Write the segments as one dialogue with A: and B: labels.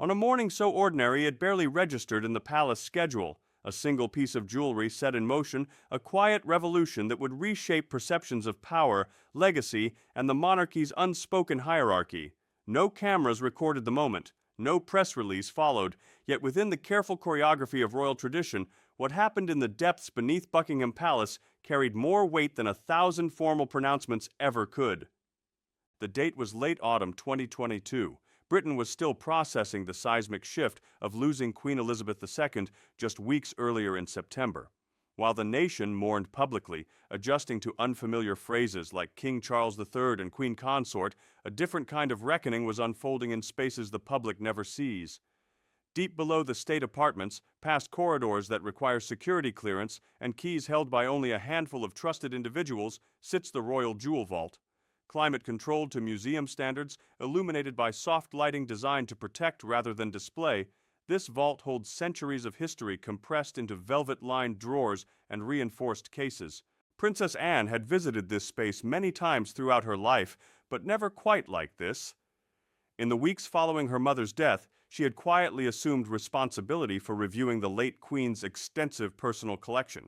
A: On a morning so ordinary it barely registered in the palace schedule, a single piece of jewelry set in motion a quiet revolution that would reshape perceptions of power, legacy, and the monarchy's unspoken hierarchy. No cameras recorded the moment, no press release followed, yet within the careful choreography of royal tradition, what happened in the depths beneath Buckingham Palace carried more weight than 1,000 formal pronouncements ever could. The date was late autumn 2022. Britain was still processing the seismic shift of losing Queen Elizabeth II just weeks earlier in September. While the nation mourned publicly, adjusting to unfamiliar phrases like King Charles III and Queen Consort, a different kind of reckoning was unfolding in spaces the public never sees. Deep below the state apartments, past corridors that require security clearance and keys held by only a handful of trusted individuals, sits the Royal Jewel Vault. Climate-controlled to museum standards, illuminated by soft lighting designed to protect rather than display, this vault holds centuries of history compressed into velvet-lined drawers and reinforced cases. Princess Anne had visited this space many times throughout her life, but never quite like this. In the weeks following her mother's death, she had quietly assumed responsibility for reviewing the late Queen's extensive personal collection.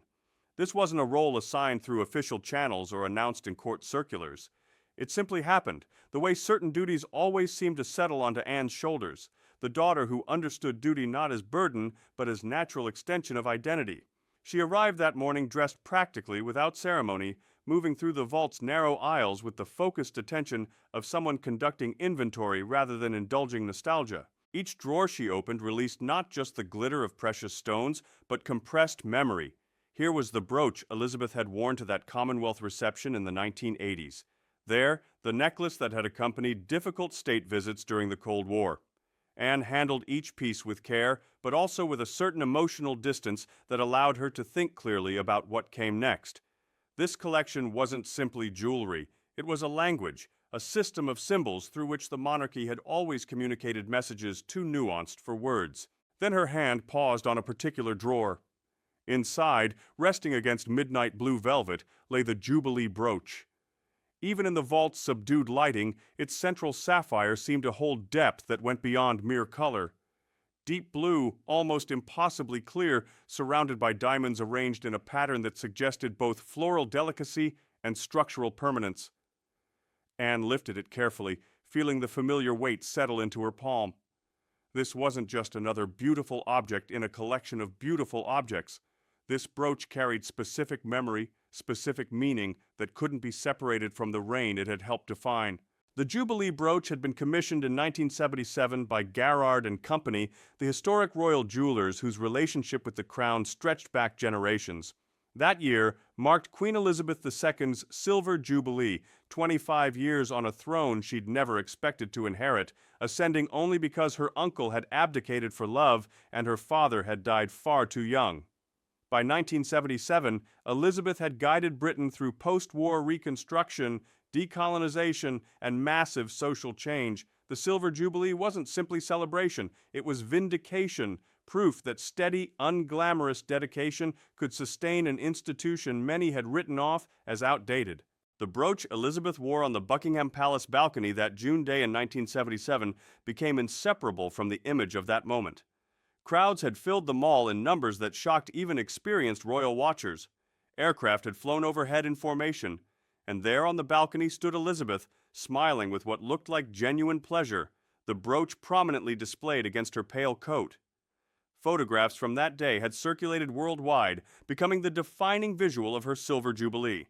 A: This wasn't a role assigned through official channels or announced in court circulars. It simply happened, the way certain duties always seemed to settle onto Anne's shoulders, the daughter who understood duty not as burden, but as natural extension of identity. She arrived that morning dressed practically, without ceremony, moving through the vault's narrow aisles with the focused attention of someone conducting inventory rather than indulging nostalgia. Each drawer she opened released not just the glitter of precious stones, but compressed memory. Here was the brooch Elizabeth had worn to that Commonwealth reception in the 1980s. There, the necklace that had accompanied difficult state visits during the Cold War. Anne handled each piece with care, but also with a certain emotional distance that allowed her to think clearly about what came next. This collection wasn't simply jewelry. It was a language, a system of symbols through which the monarchy had always communicated messages too nuanced for words. Then her hand paused on a particular drawer. Inside, resting against midnight blue velvet, lay the Jubilee brooch. Even in the vault's subdued lighting, its central sapphire seemed to hold depth that went beyond mere color. Deep blue, almost impossibly clear, surrounded by diamonds arranged in a pattern that suggested both floral delicacy and structural permanence. Anne lifted it carefully, feeling the familiar weight settle into her palm. This wasn't just another beautiful object in a collection of beautiful objects. This brooch carried specific memory, specific meaning that couldn't be separated from the reign it had helped define. The Jubilee brooch had been commissioned in 1977 by Garrard and Company, the historic royal jewelers whose relationship with the crown stretched back generations. That year marked Queen Elizabeth II's Silver Jubilee, 25 years on a throne she'd never expected to inherit, ascending only because her uncle had abdicated for love and her father had died far too young. By 1977, Elizabeth had guided Britain through post-war reconstruction, decolonization, and massive social change. The Silver Jubilee wasn't simply celebration, it was vindication, proof that steady, unglamorous dedication could sustain an institution many had written off as outdated. The brooch Elizabeth wore on the Buckingham Palace balcony that June day in 1977 became inseparable from the image of that moment. Crowds had filled the mall in numbers that shocked even experienced royal watchers. Aircraft had flown overhead in formation, and there on the balcony stood Elizabeth, smiling with what looked like genuine pleasure, the brooch prominently displayed against her pale coat. Photographs from that day had circulated worldwide, becoming the defining visual of her Silver Jubilee.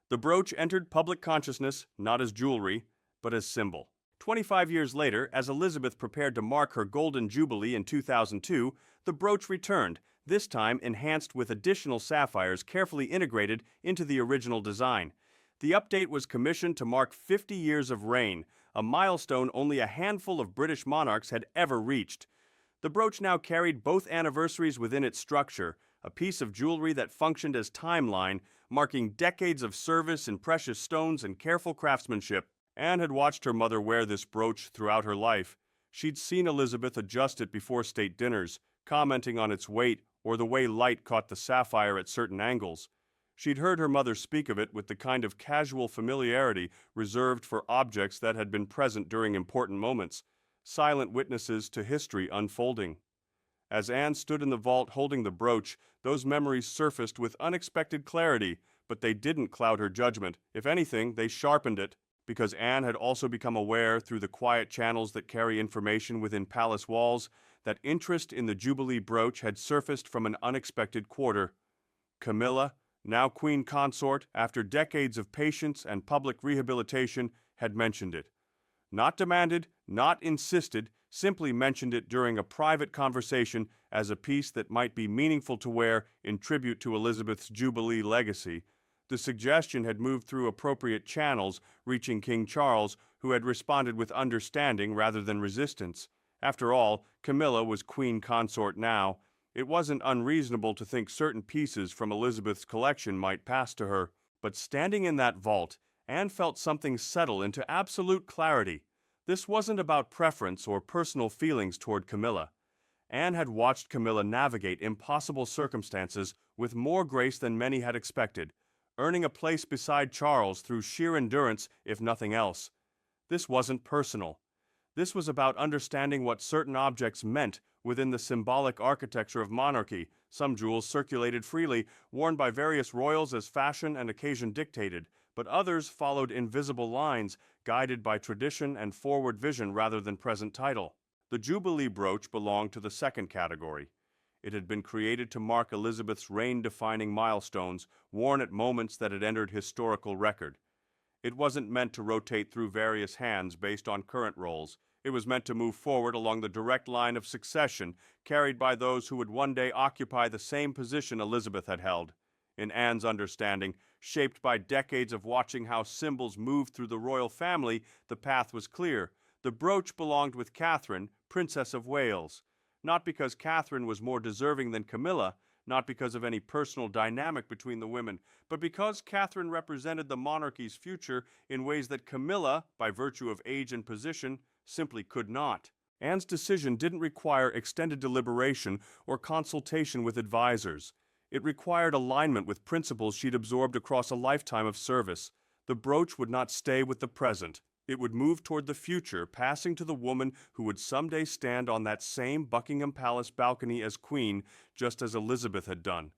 A: The brooch entered public consciousness not as jewelry, but as symbol. 25 years later, as Elizabeth prepared to mark her Golden Jubilee in 2002, the brooch returned, this time enhanced with additional sapphires carefully integrated into the original design. The update was commissioned to mark 50 years of reign, a milestone only a handful of British monarchs had ever reached. The brooch now carried both anniversaries within its structure, a piece of jewelry that functioned as timeline, marking decades of service in precious stones and careful craftsmanship. Anne had watched her mother wear this brooch throughout her life. She'd seen Elizabeth adjust it before state dinners, commenting on its weight or the way light caught the sapphire at certain angles. She'd heard her mother speak of it with the kind of casual familiarity reserved for objects that had been present during important moments. silent witnesses to history unfolding. As Anne stood in the vault holding the brooch, those memories surfaced with unexpected clarity, but they didn't cloud her judgment. If anything, they sharpened it, because Anne had also become aware, through the quiet channels that carry information within palace walls, that interest in the Jubilee brooch had surfaced from an unexpected quarter. Camilla, now queen consort, after decades of patience and public rehabilitation, had mentioned it. Not demanded, not insisted, simply mentioned it during a private conversation as a piece that might be meaningful to wear in tribute to Elizabeth's Jubilee legacy. The suggestion had moved through appropriate channels, reaching King Charles, who had responded with understanding rather than resistance. After all, Camilla was queen consort now. It wasn't unreasonable to think certain pieces from Elizabeth's collection might pass to her. But standing in that vault, Anne felt something settle into absolute clarity. This wasn't about preference or personal feelings toward Camilla. Anne had watched Camilla navigate impossible circumstances with more grace than many had expected, earning a place beside Charles through sheer endurance, if nothing else. This wasn't personal. This was about understanding what certain objects meant within the symbolic architecture of monarchy. Some jewels circulated freely, worn by various royals as fashion and occasion dictated, but others followed invisible lines, guided by tradition and forward vision rather than present title. The Jubilee brooch belonged to the second category. It had been created to mark Elizabeth's reign-defining milestones, worn at moments that had entered historical record. It wasn't meant to rotate through various hands based on current roles. It was meant to move forward along the direct line of succession, carried by those who would one day occupy the same position Elizabeth had held. In Anne's understanding, shaped by decades of watching how symbols moved through the royal family, the path was clear. The brooch belonged with Catherine, Princess of Wales. Not because Catherine was more deserving than Camilla, not because of any personal dynamic between the women, but because Catherine represented the monarchy's future in ways that Camilla, by virtue of age and position, simply could not. Anne's decision didn't require extended deliberation or consultation with advisors. It required alignment with principles she'd absorbed across a lifetime of service. The brooch would not stay with the present. It would move toward the future, passing to the woman who would someday stand on that same Buckingham Palace balcony as queen, just as Elizabeth had done.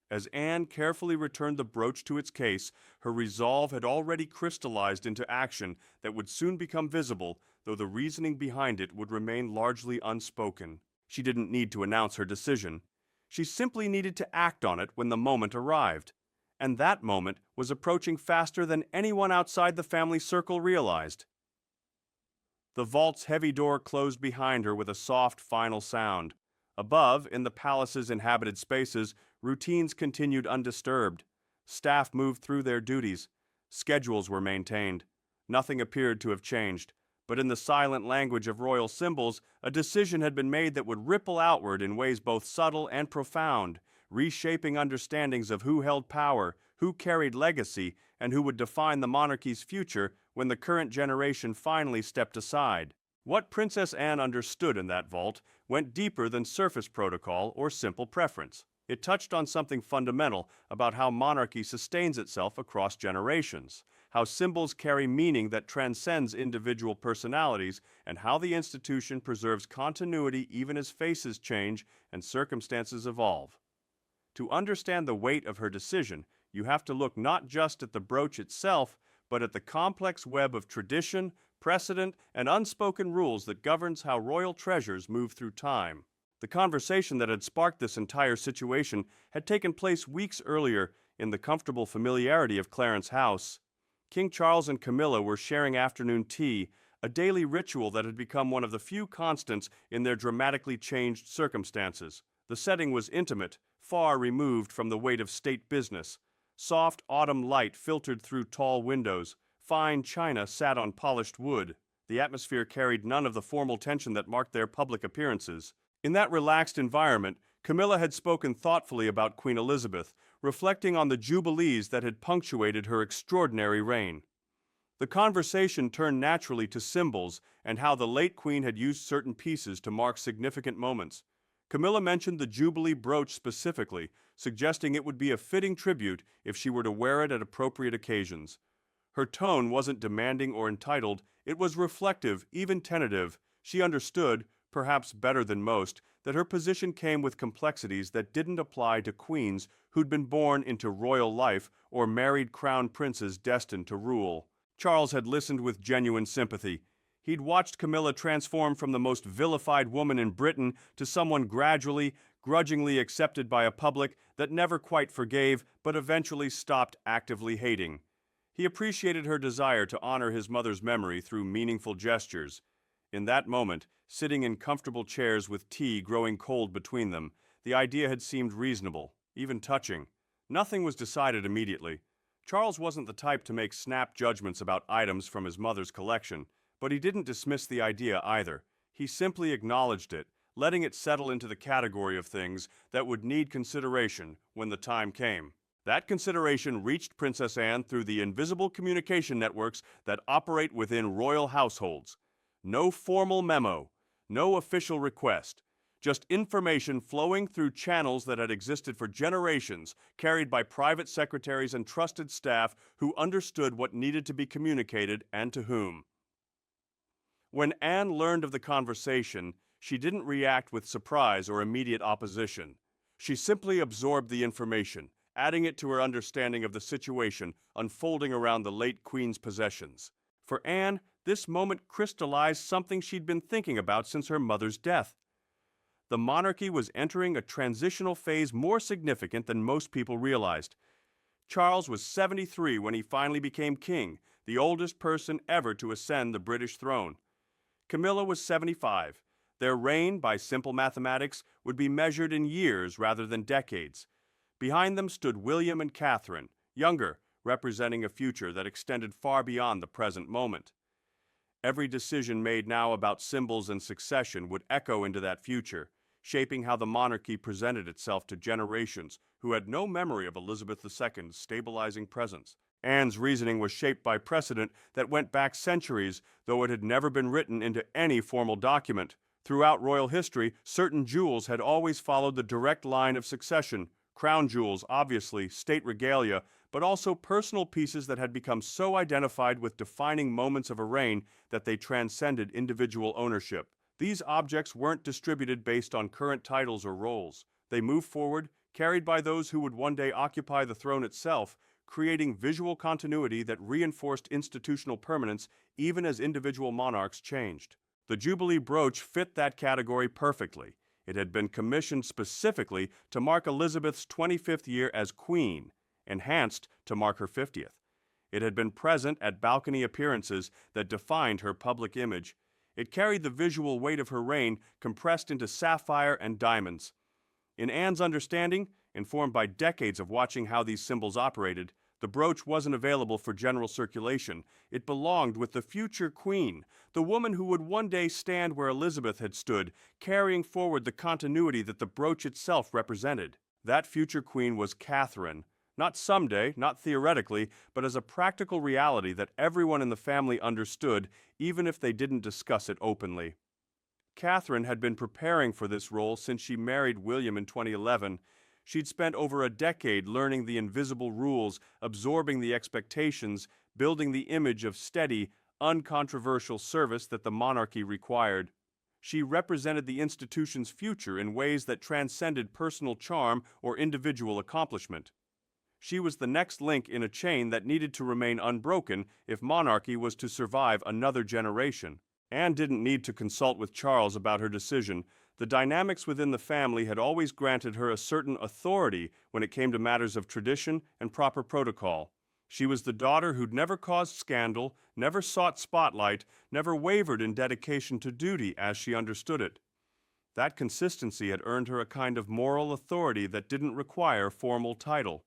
A: As Anne carefully returned the brooch to its case, her resolve had already crystallized into action that would soon become visible, though the reasoning behind it would remain largely unspoken. She didn't need to announce her decision. She simply needed to act on it when the moment arrived. And that moment was approaching faster than anyone outside the family circle realized. The vault's heavy door closed behind her with a soft, final sound. Above, in the palace's inhabited spaces, routines continued undisturbed. Staff moved through their duties. Schedules were maintained. Nothing appeared to have changed. But in the silent language of royal symbols, a decision had been made that would ripple outward in ways both subtle and profound, reshaping understandings of who held power, who carried legacy, and who would define the monarchy's future when the current generation finally stepped aside. What Princess Anne understood in that vault went deeper than surface protocol or simple preference. It touched on something fundamental about how monarchy sustains itself across generations, how symbols carry meaning that transcends individual personalities, and how the institution preserves continuity even as faces change and circumstances evolve. To understand the weight of her decision, you have to look not just at the brooch itself, but at the complex web of tradition, precedent, and unspoken rules that governs how royal treasures move through time. The conversation that had sparked this entire situation had taken place weeks earlier in the comfortable familiarity of Clarence House. King Charles and Camilla were sharing afternoon tea, a daily ritual that had become one of the few constants in their dramatically changed circumstances. The setting was intimate, far removed from the weight of state business. Soft autumn light filtered through tall windows. Fine china sat on polished wood. The atmosphere carried none of the formal tension that marked their public appearances. In that relaxed environment, Camilla had spoken thoughtfully about Queen Elizabeth, reflecting on the jubilees that had punctuated her extraordinary reign. The conversation turned naturally to symbols and how the late queen had used certain pieces to mark significant moments. Camilla mentioned the Jubilee brooch specifically, suggesting it would be a fitting tribute if she were to wear it at appropriate occasions. Her tone wasn't demanding or entitled, it was reflective, even tentative, She understood, perhaps better than most, that her position came with complexities that didn't apply to queens who'd been born into royal life or married crown princes destined to rule. Charles had listened with genuine sympathy. He'd watched Camilla transform from the most vilified woman in Britain to someone gradually, grudgingly accepted by a public that never quite forgave but eventually stopped actively hating. He appreciated her desire to honor his mother's memory through meaningful gestures. In that moment, sitting in comfortable chairs with tea growing cold between them, the idea had seemed reasonable, even touching. Nothing was decided immediately. Charles wasn't the type to make snap judgments about items from his mother's collection, but he didn't dismiss the idea either. He simply acknowledged it, letting it settle into the category of things that would need consideration when the time came. That consideration reached Princess Anne through the invisible communication networks that operate within royal households. No formal memo, no official request, just information flowing through channels that had existed for generations, carried by private secretaries and trusted staff who understood what needed to be communicated and to whom. When Anne learned of the conversation, she didn't react with surprise or immediate opposition. She simply absorbed the information, adding it to her understanding of the situation unfolding around the late Queen's possessions. For Anne, this moment crystallized something she'd been thinking about since her mother's death. The monarchy was entering a transitional phase more significant than most people realized. Charles was 73 when he finally became king, the oldest person ever to ascend the British throne. Camilla was 75. Their reign, by simple mathematics, would be measured in years rather than decades. Behind them stood William and Catherine, younger, representing a future that extended far beyond the present moment. Every decision made now about symbols and succession would echo into that future, shaping how the monarchy presented itself to generations who had no memory of Elizabeth II's stabilizing presence. Anne's reasoning was shaped by precedent that went back centuries, though it had never been written into any formal document. Throughout royal history, certain jewels had always followed the direct line of succession. Crown jewels, obviously, state regalia, but also personal pieces that had become so identified with defining moments of a reign that they transcended individual ownership. These objects weren't distributed based on current titles or roles. They moved forward, carried by those who would one day occupy the throne itself, creating visual continuity that reinforced institutional permanence even as individual monarchs changed. The Jubilee brooch fit that category perfectly. It had been commissioned specifically to mark Elizabeth's 25th year as Queen, enhanced to mark her 50th. It had been present at balcony appearances that defined her public image. It carried the visual weight of her reign compressed into sapphire and diamonds. In Anne's understanding, informed by decades of watching how these symbols operated, the brooch wasn't available for general circulation. It belonged with the future queen, the woman who would one day stand where Elizabeth had stood, carrying forward the continuity that the brooch itself represented. That future queen was Catherine, not someday, not theoretically, but as a practical reality that everyone in the family understood, even if they didn't discuss it openly. Catherine had been preparing for this role since she married William in 2011. She'd spent over a decade learning the invisible rules, absorbing the expectations, building the image of steady, uncontroversial service that the monarchy required. She represented the institution's future in ways that transcended personal charm or individual accomplishment. She was the next link in a chain that needed to remain unbroken if monarchy was to survive another generation. Anne didn't need to consult with Charles about her decision. The dynamics within the family had always granted her a certain authority when it came to matters of tradition and proper protocol. She was the daughter who'd never caused scandal, never sought spotlight, never wavered in dedication to duty as she understood it. That consistency had earned her a kind of moral authority that didn't require formal title.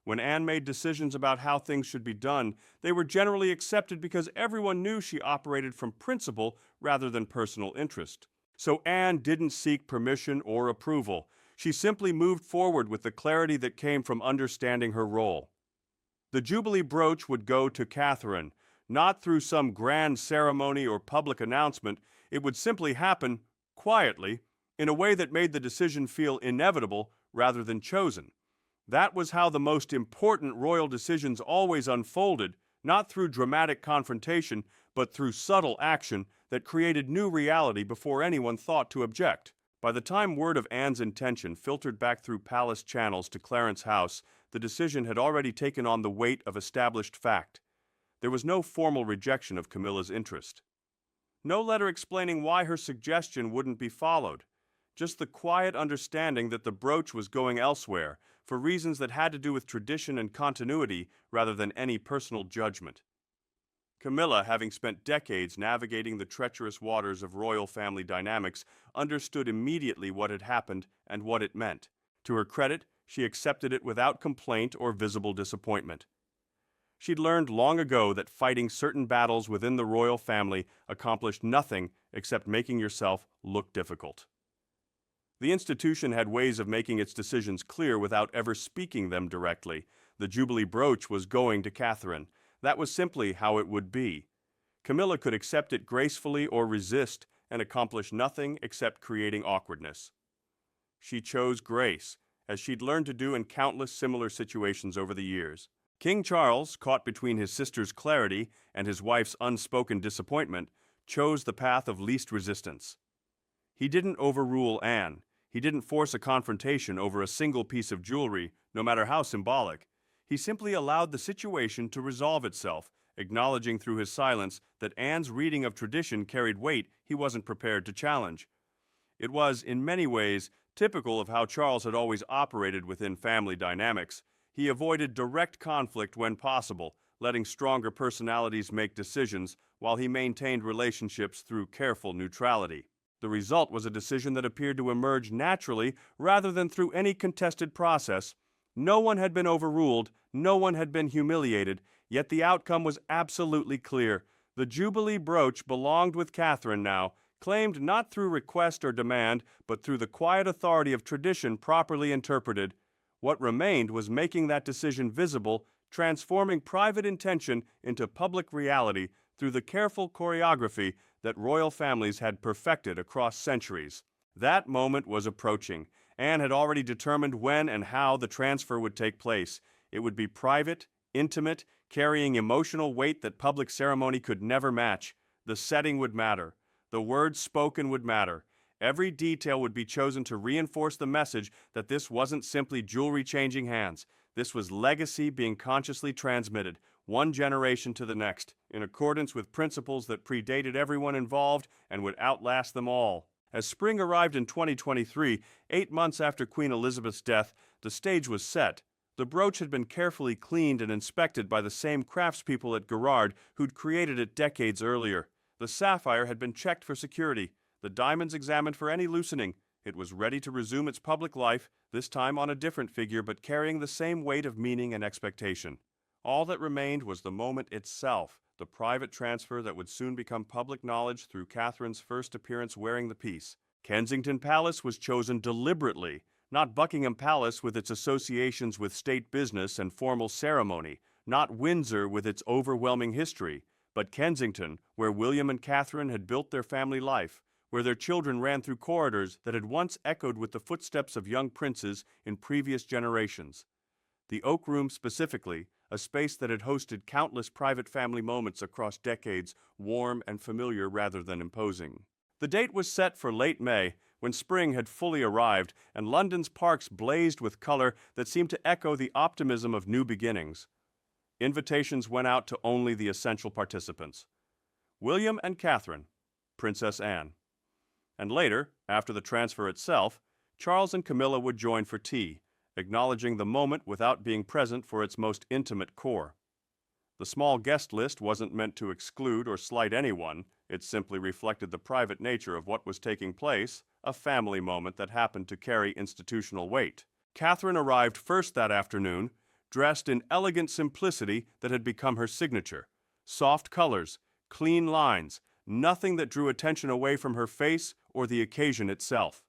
A: When Anne made decisions about how things should be done, they were generally accepted because everyone knew she operated from principle rather than personal interest. So Anne didn't seek permission or approval. She simply moved forward with the clarity that came from understanding her role. The Jubilee brooch would go to Catherine, not through some grand ceremony or public announcement. It would simply happen quietly, in a way that made the decision feel inevitable rather than chosen. That was how the most important royal decisions always unfolded, not through dramatic confrontation, but through subtle action that created new reality before anyone thought to object. By the time word of Anne's intention filtered back through palace channels to Clarence House, the decision had already taken on the weight of established fact. There was no formal rejection of Camilla's interest. No letter explaining why her suggestion wouldn't be followed. Just the quiet understanding that the brooch was going elsewhere, for reasons that had to do with tradition and continuity rather than any personal judgment. Camilla, having spent decades navigating the treacherous waters of royal family dynamics, understood immediately what had happened and what it meant. To her credit, she accepted it without complaint or visible disappointment. She'd learned long ago that fighting certain battles within the royal family accomplished nothing except making yourself look difficult. The institution had ways of making its decisions clear without ever speaking them directly. The Jubilee brooch was going to Catherine. That was simply how it would be. Camilla could accept it gracefully or resist and accomplish nothing except creating awkwardness. She chose grace, as she'd learned to do in countless similar situations over the years. King Charles, caught between his sister's clarity and his wife's unspoken disappointment, chose the path of least resistance. He didn't overrule Anne. He didn't force a confrontation over a single piece of jewelry, no matter how symbolic. He simply allowed the situation to resolve itself, acknowledging through his silence that Anne's reading of tradition carried weight he wasn't prepared to challenge. It was, in many ways, typical of how Charles had always operated within family dynamics. He avoided direct conflict when possible, letting stronger personalities make decisions while he maintained relationships through careful neutrality. The result was a decision that appeared to emerge naturally rather than through any contested process. No one had been overruled, no one had been humiliated, yet the outcome was absolutely clear. The Jubilee brooch belonged with Catherine now, claimed not through request or demand, but through the quiet authority of tradition properly interpreted. What remained was making that decision visible, transforming private intention into public reality through the careful choreography that royal families had perfected across centuries. That moment was approaching. Anne had already determined when and how the transfer would take place. It would be private, intimate, carrying emotional weight that public ceremony could never match. The setting would matter. The words spoken would matter. Every detail would be chosen to reinforce the message that this wasn't simply jewelry changing hands. This was legacy being consciously transmitted, one generation to the next, in accordance with principles that predated everyone involved and would outlast them all. As spring arrived in 2023, 8 months after Queen Elizabeth's death, the stage was set. The brooch had been carefully cleaned and inspected by the same craftspeople at Gerard who'd created it decades earlier. The sapphire had been checked for security, the diamonds examined for any loosening. It was ready to resume its public life, this time on a different figure but carrying the same weight of meaning and expectation. All that remained was the moment itself, the private transfer that would soon become public knowledge through Catherine's first appearance wearing the piece. Kensington Palace was chosen deliberately, not Buckingham Palace with its associations with state business and formal ceremony, not Windsor with its overwhelming history, but Kensington, where William and Catherine had built their family life, where their children ran through corridors that had once echoed with the footsteps of young princes in previous generations. The Oak Room specifically, a space that had hosted countless private family moments across decades, warm and familiar rather than imposing. The date was set for late May, when spring had fully arrived and London's parks blazed with color that seemed to echo the optimism of new beginnings. Invitations went out to only the essential participants: William and Catherine, Princess Anne. And later, after the transfer itself, Charles and Camilla would join for tea, acknowledging the moment without being present for its most intimate core. The small guest list wasn't meant to exclude or slight anyone, it simply reflected the private nature of what was taking place, a family moment that happened to carry institutional weight. Catherine arrived first that afternoon, dressed in elegant simplicity that had become her signature. Soft colors, clean lines, nothing that drew attention away from her face or the occasion itself.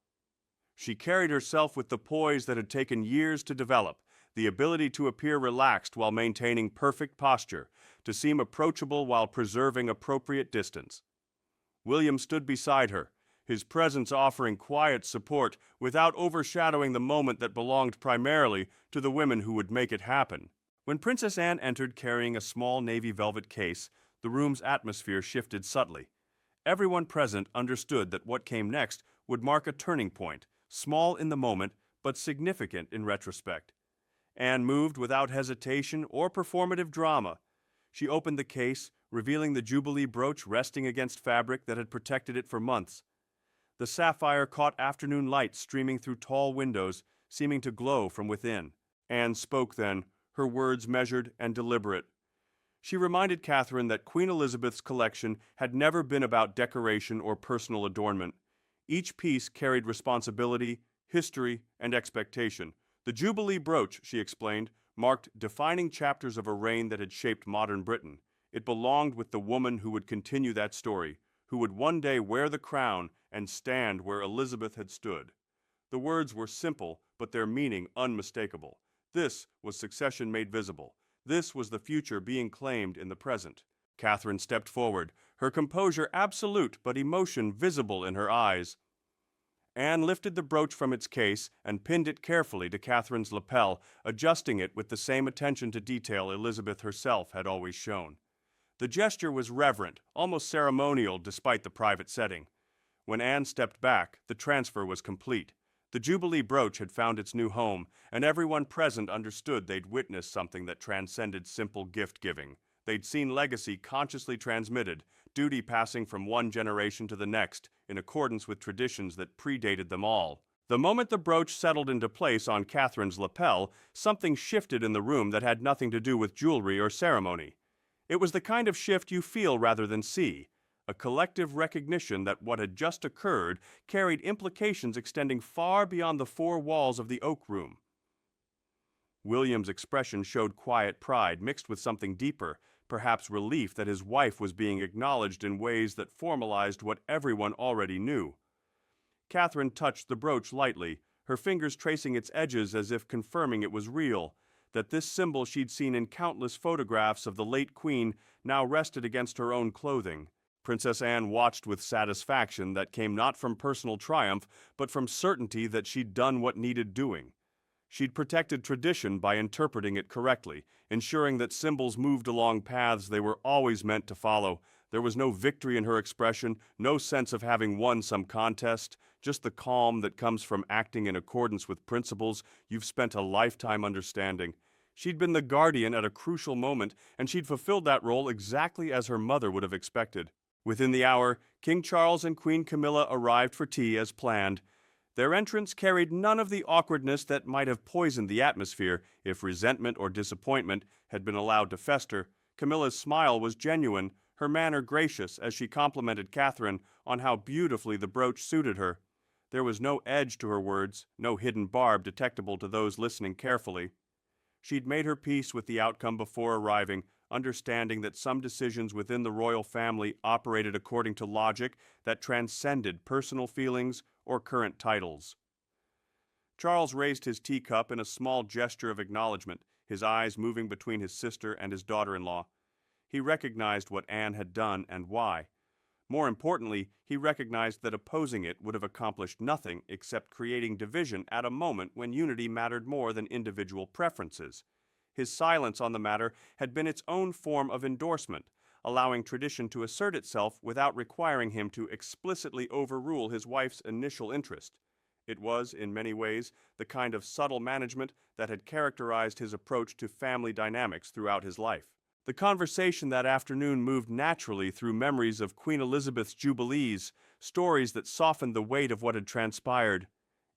A: She carried herself with the poise that had taken years to develop, the ability to appear relaxed while maintaining perfect posture, to seem approachable while preserving appropriate distance. William stood beside her, his presence offering quiet support without overshadowing the moment that belonged primarily to the women who would make it happen. When Princess Anne entered carrying a small navy velvet case, the room's atmosphere shifted subtly. Everyone present understood that what came next would mark a turning point, small in the moment, but significant in retrospect. Anne moved without hesitation or performative drama. She opened the case, revealing the Jubilee brooch resting against fabric that had protected it for months. The sapphire caught afternoon light streaming through tall windows, seeming to glow from within. Anne spoke then, her words measured and deliberate. She reminded Catherine that Queen Elizabeth's collection had never been about decoration or personal adornment. Each piece carried responsibility, history, and expectation. The Jubilee brooch, she explained, marked defining chapters of a reign that had shaped modern Britain. It belonged with the woman who would continue that story, who would one day wear the crown and stand where Elizabeth had stood. The words were simple, but their meaning unmistakable. This was succession made visible. This was the future being claimed in the present. Catherine stepped forward, her composure absolute but emotion visible in her eyes. Anne lifted the brooch from its case and pinned it carefully to Catherine's lapel, adjusting it with the same attention to detail Elizabeth herself had always shown. The gesture was reverent, almost ceremonial despite the private setting. When Anne stepped back, the transfer was complete. The Jubilee brooch had found its new home, and everyone present understood they'd witnessed something that transcended simple gift-giving. They'd seen legacy consciously transmitted, duty passing from one generation to the next, in accordance with traditions that predated them all. The moment the brooch settled into place on Catherine's lapel, something shifted in the room that had nothing to do with jewelry or ceremony. It was the kind of shift you feel rather than see, a collective recognition that what had just occurred carried implications extending far beyond the four walls of the oak room. William's expression showed quiet pride mixed with something deeper, perhaps relief that his wife was being acknowledged in ways that formalized what everyone already knew. Catherine touched the brooch lightly, her fingers tracing its edges as if confirming it was real, that this symbol she'd seen in countless photographs of the late Queen now rested against her own clothing. Princess Anne watched with satisfaction that came not from personal triumph, but from certainty that she'd done what needed doing. She'd protected tradition by interpreting it correctly, ensuring that symbols moved along paths they were always meant to follow. There was no victory in her expression, no sense of having won some contest, just the calm that comes from acting in accordance with principles you've spent a lifetime understanding. She'd been the guardian at a crucial moment, and she'd fulfilled that role exactly as her mother would have expected. Within the hour, King Charles and Queen Camilla arrived for tea as planned. Their entrance carried none of the awkwardness that might have poisoned the atmosphere if resentment or disappointment had been allowed to fester. Camilla's smile was genuine, her manner gracious as she complimented Catherine on how beautifully the brooch suited her. There was no edge to her words, no hidden barb detectable to those listening carefully. She'd made her peace with the outcome before arriving, understanding that some decisions within the royal family operated according to logic that transcended personal feelings or current titles. Charles raised his teacup in a small gesture of acknowledgement, his eyes moving between his sister and his daughter-in-law. He recognized what Anne had done and why. More importantly, he recognized that opposing it would have accomplished nothing except creating division at a moment when unity mattered more than individual preferences. His silence on the matter had been its own form of endorsement, allowing tradition to assert itself without requiring him to explicitly overrule his wife's initial interest. It was, in many ways, the kind of subtle management that had characterized his approach to family dynamics throughout his life. The conversation that afternoon moved naturally through memories of Queen Elizabeth's jubilees, stories that softened the weight of what had transpired.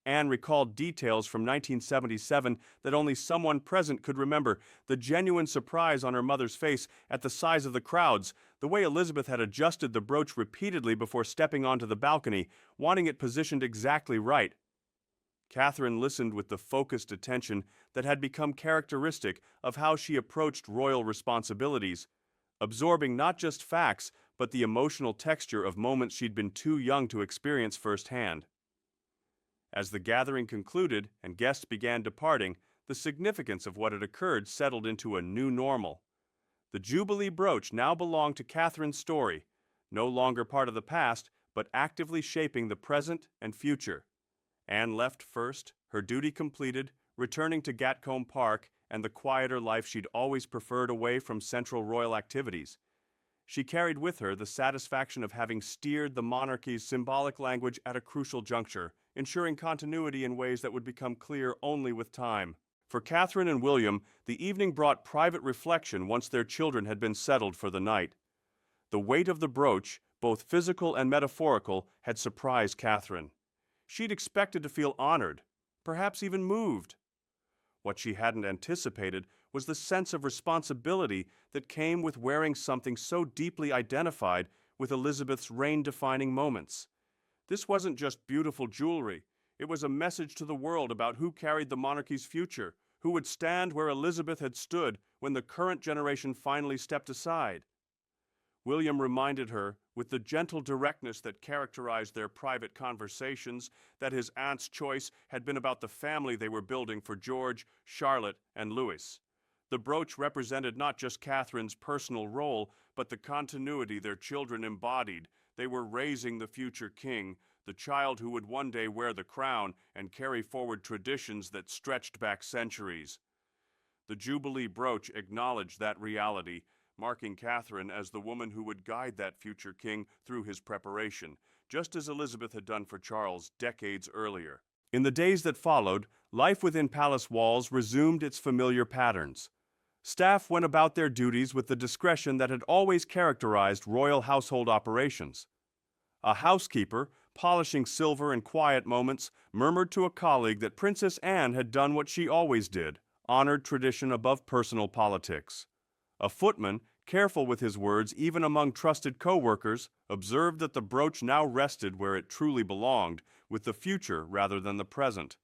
A: Anne recalled details from 1977 that only someone present could remember, the genuine surprise on her mother's face at the size of the crowds, the way Elizabeth had adjusted the brooch repeatedly before stepping onto the balcony, wanting it positioned exactly right. Catherine listened with the focused attention that had become characteristic of how she approached royal responsibilities, absorbing not just facts, but the emotional texture of moments she'd been too young to experience firsthand. As the gathering concluded and guests began departing, the significance of what had occurred settled into a new normal. The Jubilee brooch now belonged to Catherine's story, no longer part of the past, but actively shaping the present and future. Anne left first, her duty completed, returning to Gatcombe Park and the quieter life she'd always preferred away from central royal activities. She carried with her the satisfaction of having steered the monarchy's symbolic language at a crucial juncture, ensuring continuity in ways that would become clear only with time. For Catherine and William, the evening brought private reflection once their children had been settled for the night. The weight of the brooch, both physical and metaphorical, had surprised Catherine. She'd expected to feel honored, perhaps even moved. What she hadn't anticipated was the sense of responsibility that came with wearing something so deeply identified with Elizabeth's reign-defining moments. This wasn't just beautiful jewelry. It was a message to the world about who carried the monarchy's future, who would stand where Elizabeth had stood when the current generation finally stepped aside. William reminded her, with the gentle directness that characterized their private conversations, that his aunt's choice had been about the family they were building for George, Charlotte, and Louis. The brooch represented not just Catherine's personal role, but the continuity their children embodied. They were raising the future king, the child who would one day wear the crown and carry forward traditions that stretched back centuries. The Jubilee brooch acknowledged that reality, marking Catherine as the woman who would guide that future king through his preparation, just as Elizabeth had done for Charles decades earlier. In the days that followed, life within palace walls resumed its familiar patterns. Staff went about their duties with the discretion that had always characterized royal household operations. A housekeeper, polishing silver in quiet moments, murmured to a colleague that Princess Anne had done what she always did, honored tradition above personal politics. A footman, careful with his words even among trusted co-workers, observed that the brooch now rested where it truly belonged, with the future rather than the present.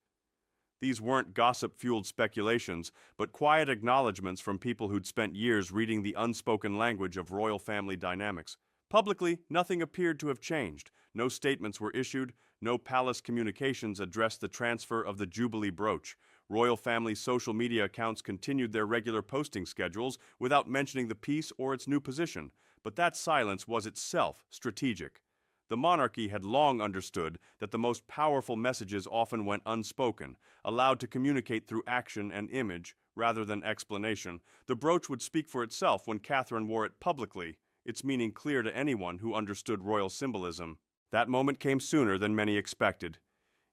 A: These weren't gossip-fueled speculations, but quiet acknowledgments from people who'd spent years reading the unspoken language of royal family dynamics. Publicly, nothing appeared to have changed. No statements were issued, no palace communications addressed the transfer of the Jubilee brooch. Royal family social media accounts continued their regular posting schedules without mentioning the piece or its new position, but that silence was itself strategic. The monarchy had long understood that the most powerful messages often went unspoken, allowed to communicate through action and image rather than explanation. The brooch would speak for itself when Catherine wore it publicly, its meaning clear to anyone who understood royal symbolism. That moment came sooner than many expected.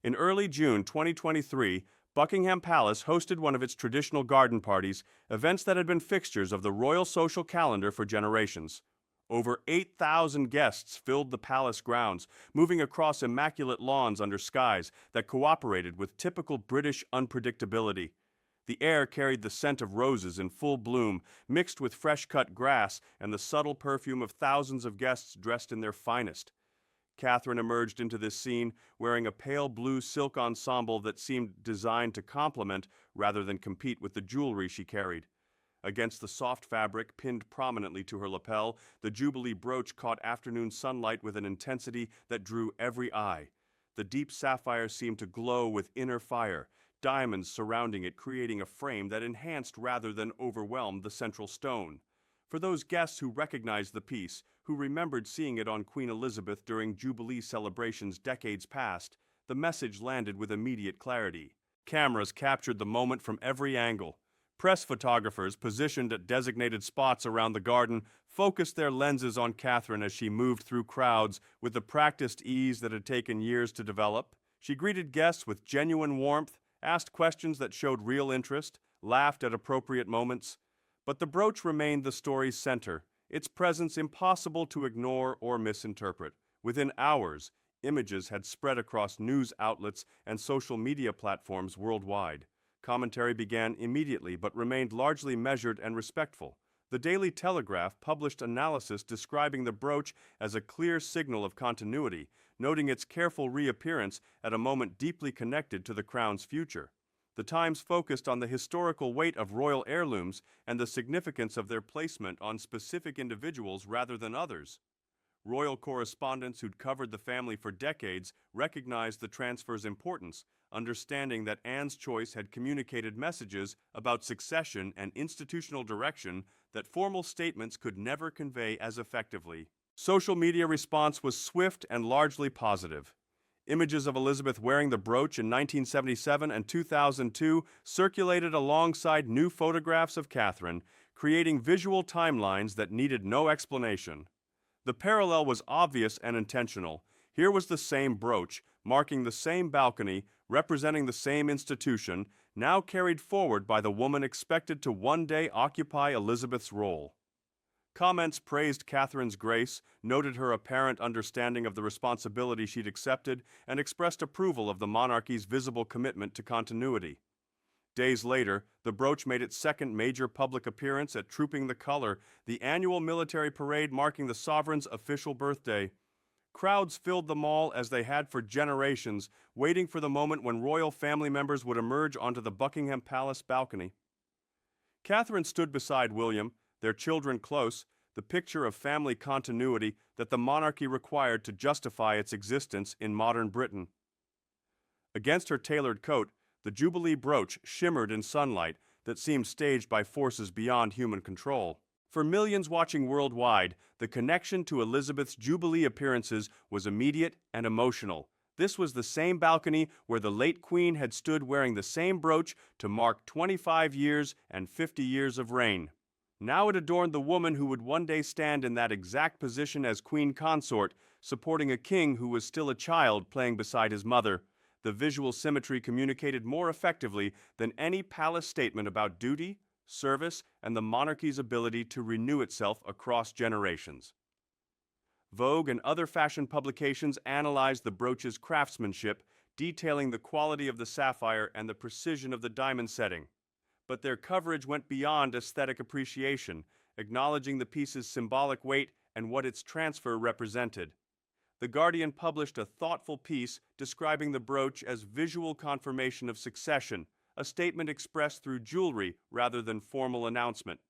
A: In early June 2023, Buckingham Palace hosted one of its traditional garden parties, events that had been fixtures of the royal social calendar for generations. Over 8,000 guests filled the palace grounds, moving across immaculate lawns under skies that cooperated with typical British unpredictability. The air carried the scent of roses in full bloom, mixed with fresh-cut grass and the subtle perfume of thousands of guests dressed in their finest. Catherine emerged into this scene wearing a pale blue silk ensemble that seemed designed to complement rather than compete with the jewelry she carried. Against the soft fabric pinned prominently to her lapel, the Jubilee brooch caught afternoon sunlight with an intensity that drew every eye. The deep sapphire seemed to glow with inner fire, diamonds surrounding it creating a frame that enhanced rather than overwhelmed the central stone. For those guests who recognized the piece, who remembered seeing it on Queen Elizabeth during Jubilee celebrations decades past, the message landed with immediate clarity. Cameras captured the moment from every angle. Press photographers, positioned at designated spots around the garden, focused their lenses on Catherine as she moved through crowds with the practiced ease that had taken years to develop. She greeted guests with genuine warmth, asked questions that showed real interest, laughed at appropriate moments. But the brooch remained the story's center, its presence impossible to ignore or misinterpret. Within hours, images had spread across news outlets and social media platforms worldwide. Commentary began immediately but remained largely measured and respectful. The Daily Telegraph published analysis describing the brooch as a clear signal of continuity, noting its careful reappearance at a moment deeply connected to the crown's future. The Times focused on the historical weight of royal heirlooms and the significance of their placement on specific individuals rather than others. Royal correspondents who'd covered the family for decades recognized the transfer's importance, understanding that Anne's choice had communicated messages about succession and institutional direction that formal statements could never convey as effectively. Social media response was swift and largely positive. Images of Elizabeth wearing the brooch in 1977 and 2002 circulated alongside new photographs of Catherine, creating visual timelines that needed no explanation. The parallel was obvious and intentional. Here was the same brooch, marking the same balcony, representing the same institution, now carried forward by the woman expected to one day occupy Elizabeth's role. Comments praised Catherine's grace, noted her apparent understanding of the responsibility she'd accepted, and expressed approval of the monarchy's visible commitment to continuity. Days later, the brooch made its second major public appearance at Trooping the Color, the annual military parade marking the sovereign's official birthday. Crowds filled the mall as they had for generations, waiting for the moment when royal family members would emerge onto the Buckingham Palace balcony. Catherine stood beside William, their children close, the picture of family continuity that the monarchy required to justify its existence in modern Britain. Against her tailored coat, the Jubilee brooch shimmered in sunlight that seemed staged by forces beyond human control. For millions watching worldwide, the connection to Elizabeth's Jubilee appearances was immediate and emotional. This was the same balcony where the late Queen had stood wearing the same brooch to mark 25 years and 50 years of reign. Now it adorned the woman who would one day stand in that exact position as Queen Consort, supporting a king who was still a child playing beside his mother. The visual symmetry communicated more effectively than any palace statement about duty, service, and the monarchy's ability to renew itself across generations. Vogue and other fashion publications analyzed the brooch's craftsmanship, detailing the quality of the sapphire and the precision of the diamond setting. But their coverage went beyond aesthetic appreciation, acknowledging the piece's symbolic weight and what its transfer represented. The Guardian published a thoughtful piece describing the brooch as visual confirmation of succession, a statement expressed through jewelry rather than formal announcement.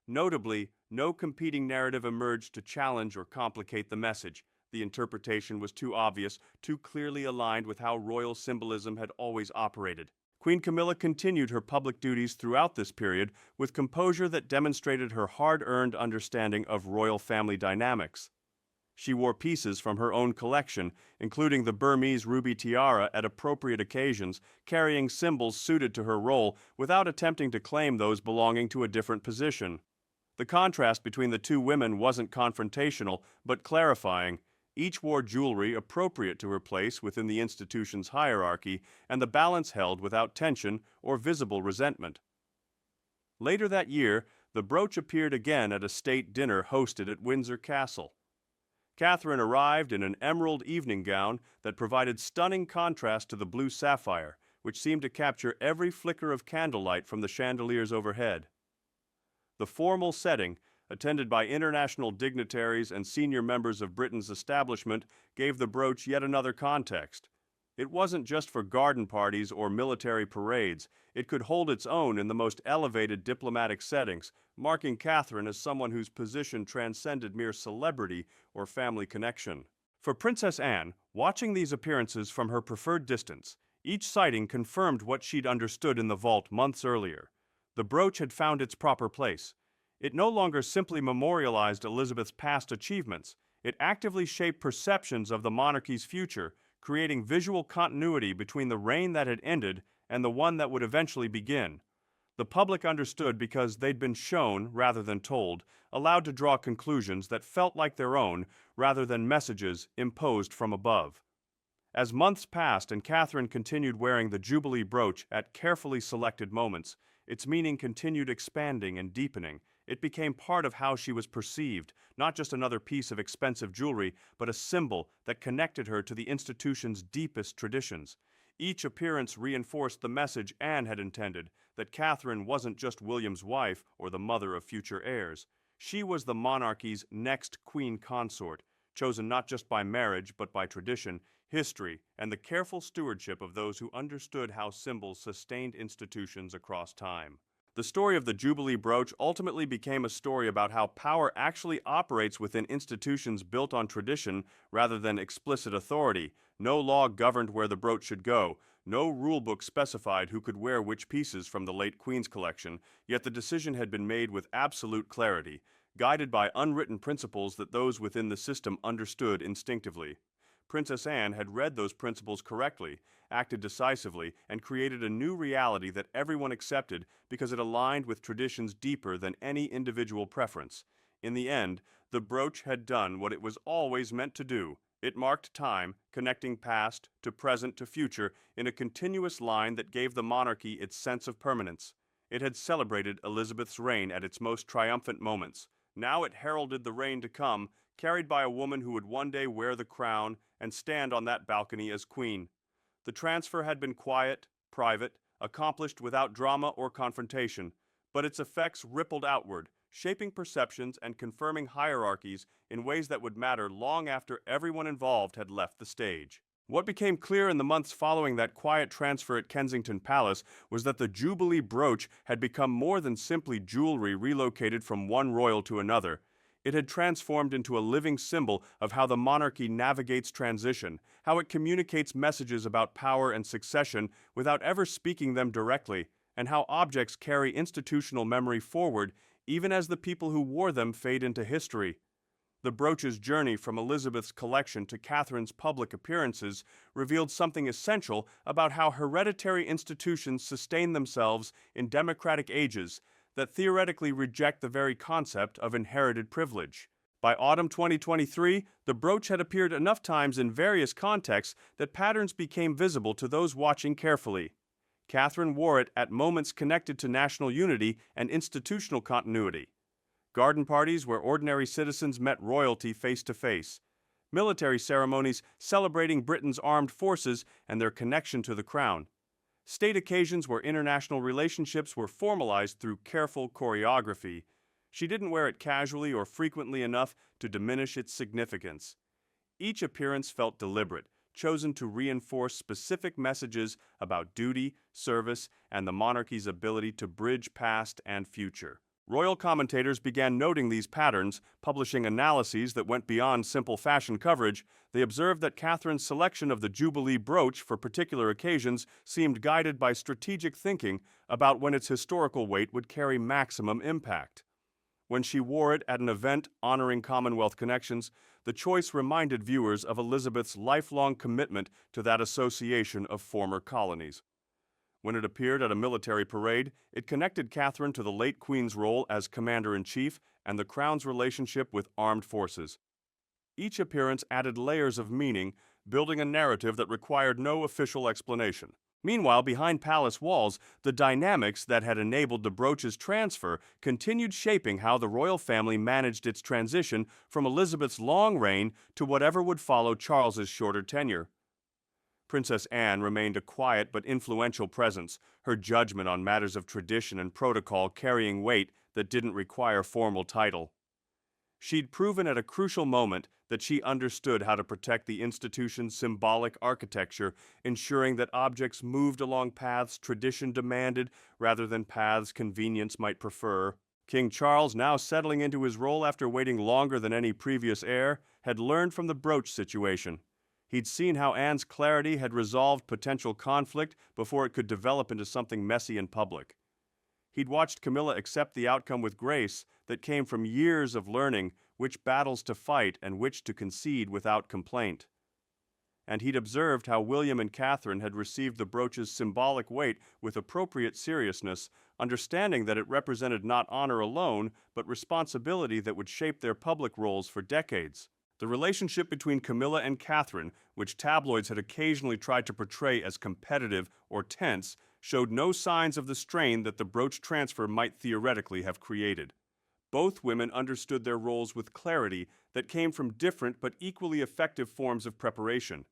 A: Notably, no competing narrative emerged to challenge or complicate the message. The interpretation was too obvious, too clearly aligned with how royal symbolism had always operated. Queen Camilla continued her public duties throughout this period with composure that demonstrated her hard-earned understanding of royal family dynamics. She wore pieces from her own collection, including the Burmese ruby tiara at appropriate occasions, carrying symbols suited to her role without attempting to claim those belonging to a different position. The contrast between the two women wasn't confrontational, but clarifying. Each wore jewelry appropriate to her place within the institution's hierarchy, and the balance held without tension or visible resentment. Later that year, the brooch appeared again at a state dinner hosted at Windsor Castle. Catherine arrived in an emerald evening gown that provided stunning contrast to the blue sapphire, which seemed to capture every flicker of candlelight from the chandeliers overhead. The formal setting, attended by international dignitaries and senior members of Britain's establishment, gave the brooch yet another context. It wasn't just for garden parties or military parades. It could hold its own in the most elevated diplomatic settings, marking Catherine as someone whose position transcended mere celebrity or family connection. For Princess Anne, watching these appearances from her preferred distance, each sighting confirmed what she'd understood in the vault months earlier. The brooch had found its proper place. It no longer simply memorialized Elizabeth's past achievements. It actively shaped perceptions of the monarchy's future, creating visual continuity between the reign that had ended and the one that would eventually begin. The public understood because they'd been shown, rather than told, allowed to draw conclusions that felt like their own, rather than messages imposed from above. As months passed and Catherine continued wearing the Jubilee brooch at carefully selected moments, its meaning continued expanding and deepening. It became part of how she was perceived, not just another piece of expensive jewelry, but a symbol that connected her to the institution's deepest traditions. Each appearance reinforced the message Anne had intended, that Catherine wasn't just William's wife or the mother of future heirs. She was the monarchy's next queen consort, chosen not just by marriage but by tradition, history, and the careful stewardship of those who understood how symbols sustained institutions across time. The story of the Jubilee brooch ultimately became a story about how power actually operates within institutions built on tradition rather than explicit authority. No law governed where the brooch should go. No rulebook specified who could wear which pieces from the late Queen's collection, yet the decision had been made with absolute clarity, guided by unwritten principles that those within the system understood instinctively. Princess Anne had read those principles correctly, acted decisively, and created a new reality that everyone accepted because it aligned with traditions deeper than any individual preference. In the end, the brooch had done what it was always meant to do. It marked time, connecting past to present to future in a continuous line that gave the monarchy its sense of permanence. It had celebrated Elizabeth's reign at its most triumphant moments. Now it heralded the reign to come, carried by a woman who would one day wear the crown and stand on that balcony as queen. The transfer had been quiet, private, accomplished without drama or confrontation, but its effects rippled outward, shaping perceptions and confirming hierarchies in ways that would matter long after everyone involved had left the stage. What became clear in the months following that quiet transfer at Kensington Palace was that the Jubilee brooch had become more than simply jewelry relocated from one royal to another. It had transformed into a living symbol of how the monarchy navigates transition, how it communicates messages about power and succession without ever speaking them directly, and how objects carry institutional memory forward even as the people who wore them fade into history. The brooch's journey from Elizabeth's collection to Catherine's public appearances revealed something essential about how hereditary institutions sustain themselves in democratic ages that theoretically reject the very concept of inherited privilege. By autumn 2023, the brooch had appeared enough times in various contexts that patterns became visible to those watching carefully. Catherine wore it at moments connected to national unity and institutional continuity. Garden parties where ordinary citizens met royalty face to face. Military ceremonies celebrating Britain's armed forces and their connection to the crown. State occasions where international relationships were formalized through careful choreography. She didn't wear it casually or frequently enough to diminish its significance. Each appearance felt deliberate, chosen to reinforce specific messages about duty, service, and the monarchy's ability to bridge past and future. Royal commentators began noting these patterns, publishing analyses that went beyond simple fashion coverage. They observed that Catherine's selection of the Jubilee brooch for particular occasions seemed guided by strategic thinking about when its historical weight would carry maximum impact. When she wore it at an event honoring Commonwealth connections, the choice reminded viewers of Elizabeth's lifelong commitment to that association of former colonies. When it appeared at a military parade, it connected Catherine to the late Queen's role as Commander-in-Chief and the Crown's relationship with armed forces. Each appearance added layers of meaning, building a narrative that required no official explanation. Meanwhile, behind palace walls, the dynamics that had enabled the brooch's transfer continued shaping how the royal family managed its transition from Elizabeth's long reign to whatever would follow Charles's shorter tenure. Princess Anne remained a quiet but influential presence, her judgment on matters of tradition and protocol carrying weight that didn't require formal title. She'd proven at a crucial moment that she understood how to protect the institution's symbolic architecture, ensuring that objects moved along paths tradition demanded rather than paths convenience might prefer. King Charles, now settling into his role after waiting longer than any previous heir, had learned from the brooch situation. He'd seen how Anne's clarity had resolved potential conflict before it could develop into something messy in public. He'd watched Camilla accept the outcome with grace that came from years of learning which battles to fight and which to concede without complaint. And he'd observed how William and Catherine had received the brooch's symbolic weight with appropriate seriousness, understanding that it represented not honor alone, but responsibility that would shape their public roles for decades. The relationship between Camilla and Catherine, which tabloids had occasionally tried to portray as competitive or tense, showed no signs of the strain that the brooch transfer might theoretically have created. Both women understood their roles with clarity that came from different but equally effective forms of preparation.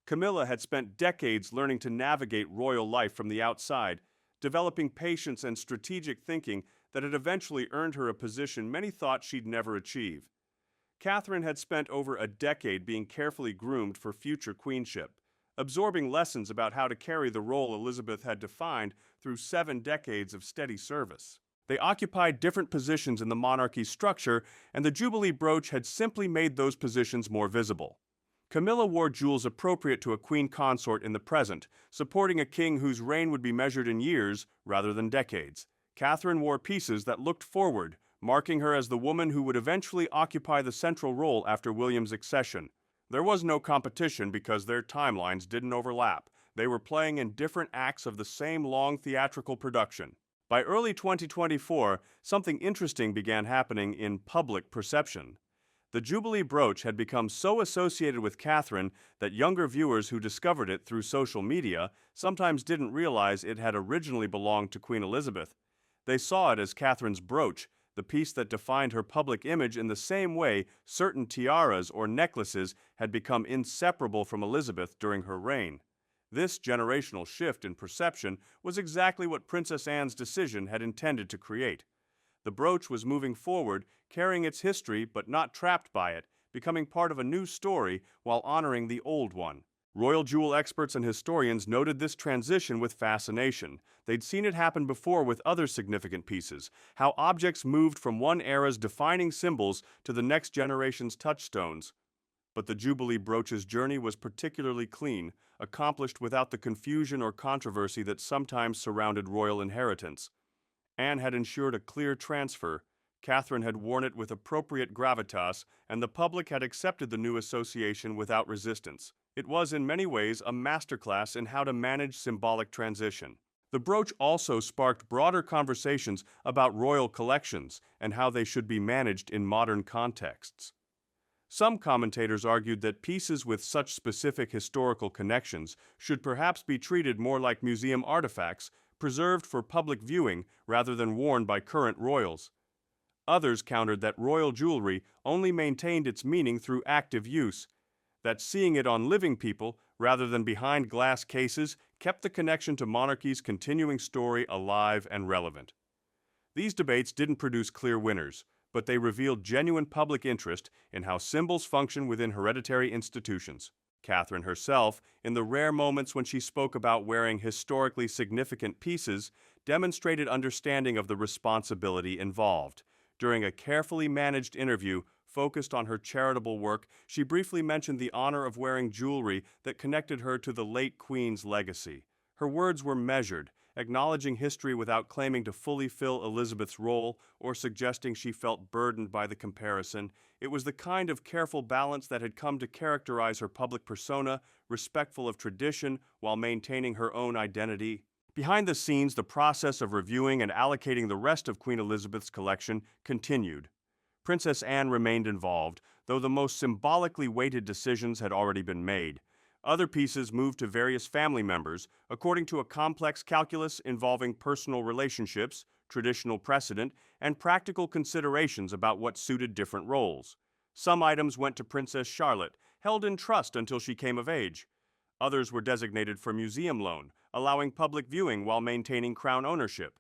A: Camilla had spent decades learning to navigate royal life from the outside, developing patience and strategic thinking that had eventually earned her a position many thought she'd never achieve. Catherine had spent over a decade being carefully groomed for future queenship, absorbing lessons about how to carry the role Elizabeth had defined through 7 decades of steady service. They occupied different positions in the monarchy's structure, and the Jubilee brooch had simply made those positions more visible. Camilla wore jewels appropriate to a queen consort in the present, supporting a king whose reign would be measured in years rather than decades. Catherine wore pieces that looked forward, marking her as the woman who would eventually occupy the central role after William's accession. There was no competition because their timelines didn't overlap. They were playing in different acts of the same long theatrical production. By early 2024, something interesting began happening in public perception. The Jubilee brooch had become so associated with Catherine that younger viewers who discovered it through social media sometimes didn't realize it had originally belonged to Queen Elizabeth. They saw it as Catherine's brooch, the piece that defined her public image in the same way certain tiaras or necklaces had become inseparable from Elizabeth during her reign. This generational shift in perception was exactly what Princess Anne's decision had intended to create. The brooch was moving forward, carrying its history but not trapped by it, becoming part of a new story while honoring the old one. Royal jewel experts and historians noted this transition with fascination. They'd seen it happen before with other significant pieces, how objects moved from one era's defining symbols to the next generation's touchstones. But the Jubilee brooch's journey was particularly clean, accomplished without the confusion or controversy that sometimes surrounded royal inheritance. Anne had ensured a clear transfer, Catherine had worn it with appropriate gravitas, and the public had accepted the new association without resistance. It was in many ways a masterclass in how to manage symbolic transition. The brooch also sparked broader conversations about royal collections and how they should be managed in modern contexts. Some commentators argued that pieces with such specific historical connections should perhaps be treated more like museum artifacts, preserved for public viewing rather than worn by current royals. Others countered that royal jewelry only maintained its meaning through active use, that seeing it on living people rather than behind glass cases kept the connection to monarchy's continuing story alive and relevant. These debates didn't produce clear winners, but they revealed genuine public interest in how symbols function within hereditary institutions. Catherine herself, in the rare moments when she spoke about wearing historically significant pieces, demonstrated understanding of the responsibility involved. During a carefully managed interview focused on her charitable work, she briefly mentioned the honor of wearing jewelry that connected her to the late Queen's legacy. Her words were measured, acknowledging history without claiming to fully fill Elizabeth's role or suggesting she felt burdened by the comparison. It was the kind of careful balance that had come to characterize her public persona, respectful of tradition while maintaining her own identity. Behind the scenes, the process of reviewing and allocating the rest of Queen Elizabeth's collection continued. Princess Anne remained involved, though the most symbolically weighted decisions had already been made. Other pieces moved to various family members, according to a complex calculus involving personal relationships, traditional precedent, and practical considerations about what suited different roles. Some items went to Princess Charlotte, held in trust until she came of age. Others were designated for museum loan, allowing public viewing while maintaining crown ownership.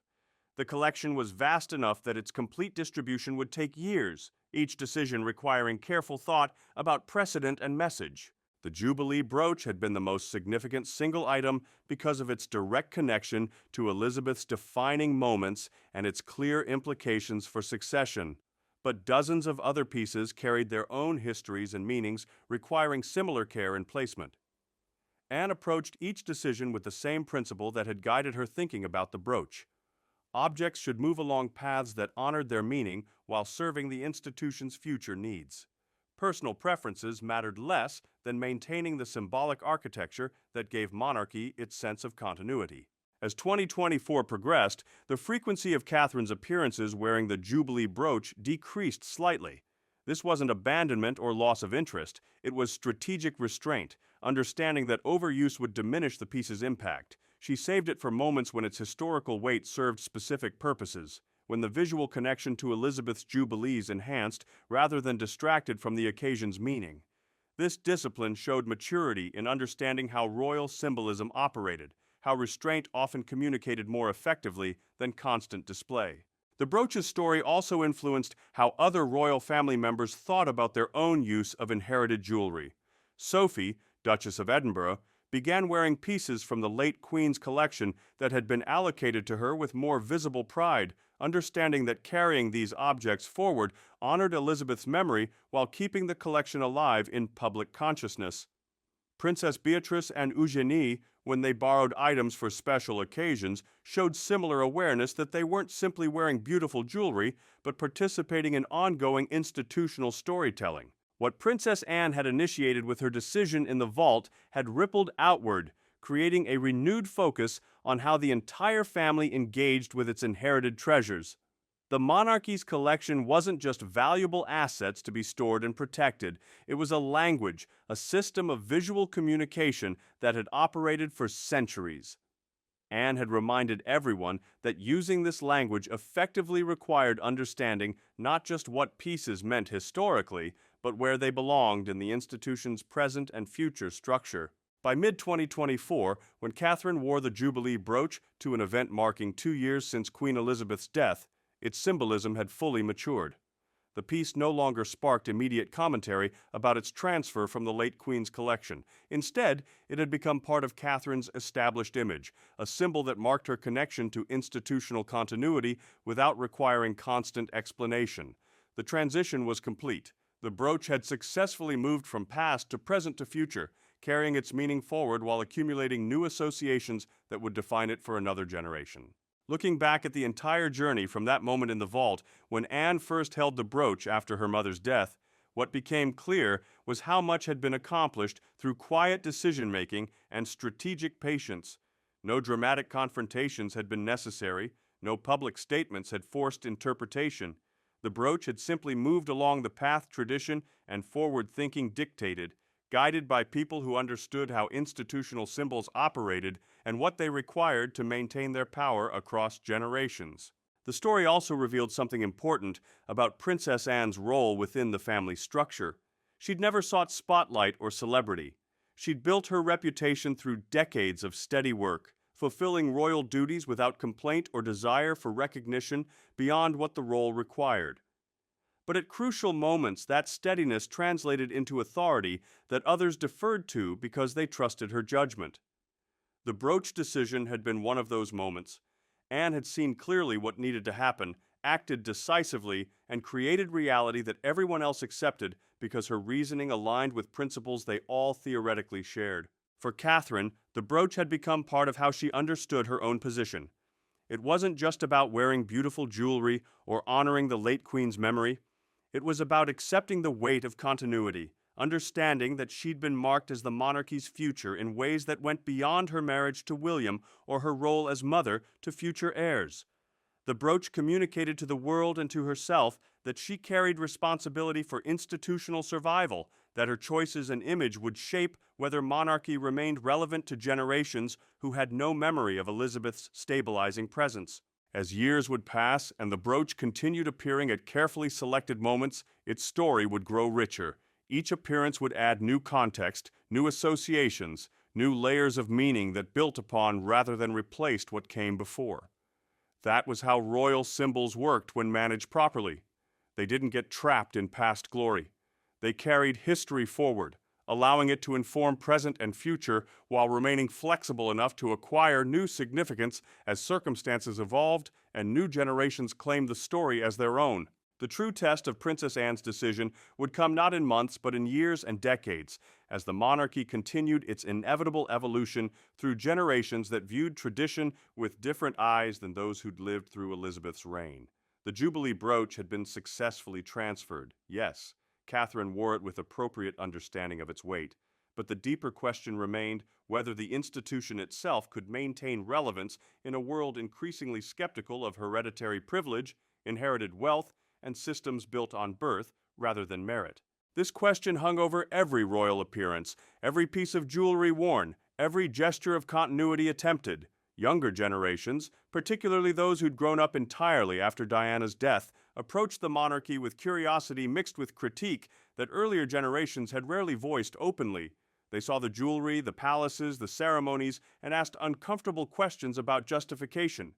A: The collection was vast enough that its complete distribution would take years, each decision requiring careful thought about precedent and message. The Jubilee brooch had been the most significant single item because of its direct connection to Elizabeth's defining moments and its clear implications for succession. But dozens of other pieces carried their own histories and meanings, requiring similar care and placement. Anne approached each decision with the same principle that had guided her thinking about the brooch. Objects should move along paths that honored their meaning while serving the institution's future needs. Personal preferences mattered less than maintaining the symbolic architecture that gave monarchy its sense of continuity. As 2024 progressed, the frequency of Catherine's appearances wearing the Jubilee brooch decreased slightly. This wasn't abandonment or loss of interest, it was strategic restraint, understanding that overuse would diminish the piece's impact. She saved it for moments when its historical weight served specific purposes, when the visual connection to Elizabeth's jubilees enhanced rather than distracted from the occasion's meaning. This discipline showed maturity in understanding how royal symbolism operated, how restraint often communicated more effectively than constant display. The brooch's story also influenced how other royal family members thought about their own use of inherited jewelry. Sophie, Duchess of Edinburgh, began wearing pieces from the late Queen's collection that had been allocated to her with more visible pride, understanding that carrying these objects forward honored Elizabeth's memory while keeping the collection alive in public consciousness. Princess Beatrice and Eugenie, when they borrowed items for special occasions, showed similar awareness that they weren't simply wearing beautiful jewelry, but participating in ongoing institutional storytelling. What Princess Anne had initiated with her decision in the vault had rippled outward, creating a renewed focus on how the entire family engaged with its inherited treasures. The monarchy's collection wasn't just valuable assets to be stored and protected, it was a language, a system of visual communication that had operated for centuries. Anne had reminded everyone that using this language effectively required understanding not just what pieces meant historically, but where they belonged in the institution's present and future structure. By mid-2024, when Catherine wore the Jubilee brooch to an event marking 2 years since Queen Elizabeth's death, its symbolism had fully matured. The piece no longer sparked immediate commentary about its transfer from the late Queen's collection. Instead, it had become part of Catherine's established image, a symbol that marked her connection to institutional continuity without requiring constant explanation. The transition was complete. The brooch had successfully moved from past to present to future, carrying its meaning forward while accumulating new associations that would define it for another generation. Looking back at the entire journey from that moment in the vault, when Anne first held the brooch after her mother's death, what became clear was how much had been accomplished through quiet decision-making and strategic patience. No dramatic confrontations had been necessary, no public statements had forced interpretation. The brooch had simply moved along the path tradition and forward thinking dictated, guided by people who understood how institutional symbols operated and what they required to maintain their power across generations. The story also revealed something important about Princess Anne's role within the family structure. She'd never sought spotlight or celebrity. She'd built her reputation through decades of steady work, fulfilling royal duties without complaint or desire for recognition beyond what the role required. But at crucial moments, that steadiness translated into authority that others deferred to because they trusted her judgment. The brooch decision had been one of those moments. Anne had seen clearly what needed to happen, acted decisively, and created reality that everyone else accepted because her reasoning aligned with principles they all theoretically shared. For Catherine, the brooch had become part of how she understood her own position. It wasn't just about wearing beautiful jewelry or honoring the late Queen's memory. It was about accepting the weight of continuity, understanding that she'd been marked as the monarchy's future in ways that went beyond her marriage to William or her role as mother to future heirs. The brooch communicated to the world and to herself that she carried responsibility for institutional survival, that her choices and image would shape whether monarchy remained relevant to generations who had no memory of Elizabeth's stabilizing presence. As years would pass and the brooch continued appearing at carefully selected moments, its story would grow richer. Each appearance would add new context, new associations, new layers of meaning that built upon rather than replaced what came before. That was how royal symbols worked when managed properly. They didn't get trapped in past glory. They carried history forward, allowing it to inform present and future while remaining flexible enough to acquire new significance as circumstances evolved and new generations claimed the story as their own. The true test of Princess Anne's decision would come not in months but in years and decades, as the monarchy continued its inevitable evolution through generations that viewed tradition with different eyes than those who'd lived through Elizabeth's reign. The Jubilee brooch had been successfully transferred, yes. Catherine wore it with appropriate understanding of its weight, but the deeper question remained whether the institution itself could maintain relevance in a world increasingly skeptical of hereditary privilege, inherited wealth, and systems built on birth rather than merit. This question hung over every royal appearance, every piece of jewelry worn, every gesture of continuity attempted. Younger generations, particularly those who'd grown up entirely after Diana's death, approached the monarchy with curiosity mixed with critique that earlier generations had rarely voiced openly. They saw the jewelry, the palaces, the ceremonies, and asked uncomfortable questions about justification.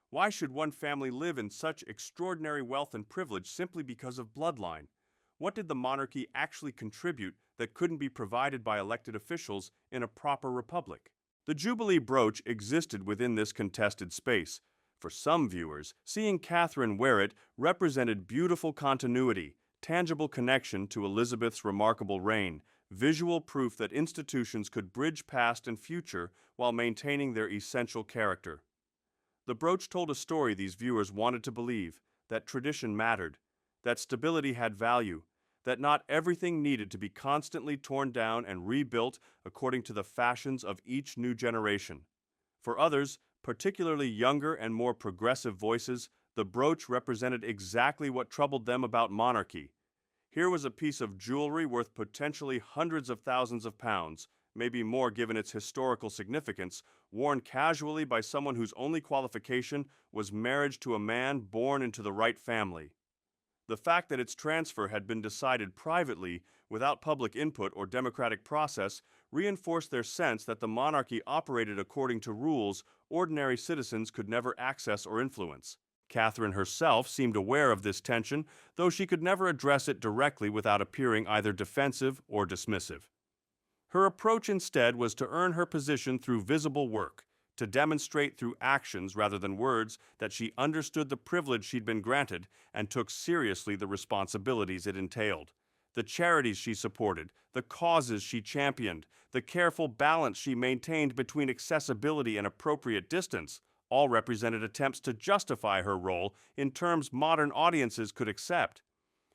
A: Why should one family live in such extraordinary wealth and privilege simply because of bloodline? What did the monarchy actually contribute that couldn't be provided by elected officials in a proper republic? The Jubilee brooch existed within this contested space. For some viewers, seeing Catherine wear it represented beautiful continuity, tangible connection to Elizabeth's remarkable reign, visual proof that institutions could bridge past and future while maintaining their essential character. The brooch told a story these viewers wanted to believe, that tradition mattered, that stability had value, that not everything needed to be constantly torn down and rebuilt according to the fashions of each new generation. For others, particularly younger and more progressive voices, the brooch represented exactly what troubled them about monarchy. Here was a piece of jewelry worth potentially hundreds of thousands of pounds, maybe more given its historical significance, worn casually by someone whose only qualification was marriage to a man born into the right family. The fact that its transfer had been decided privately, without public input or democratic process, reinforced their sense that the monarchy operated according to rules ordinary citizens could never access or influence. Catherine herself seemed aware of this tension, though she could never address it directly without appearing either defensive or dismissive. Her approach instead was to earn her position through visible work, to demonstrate through actions rather than words that she understood the privilege she'd been granted and took seriously the responsibilities it entailed. The charities she supported, the causes she championed, the careful balance she maintained between accessibility and appropriate distance, all represented attempts to justify her role in terms modern audiences could accept.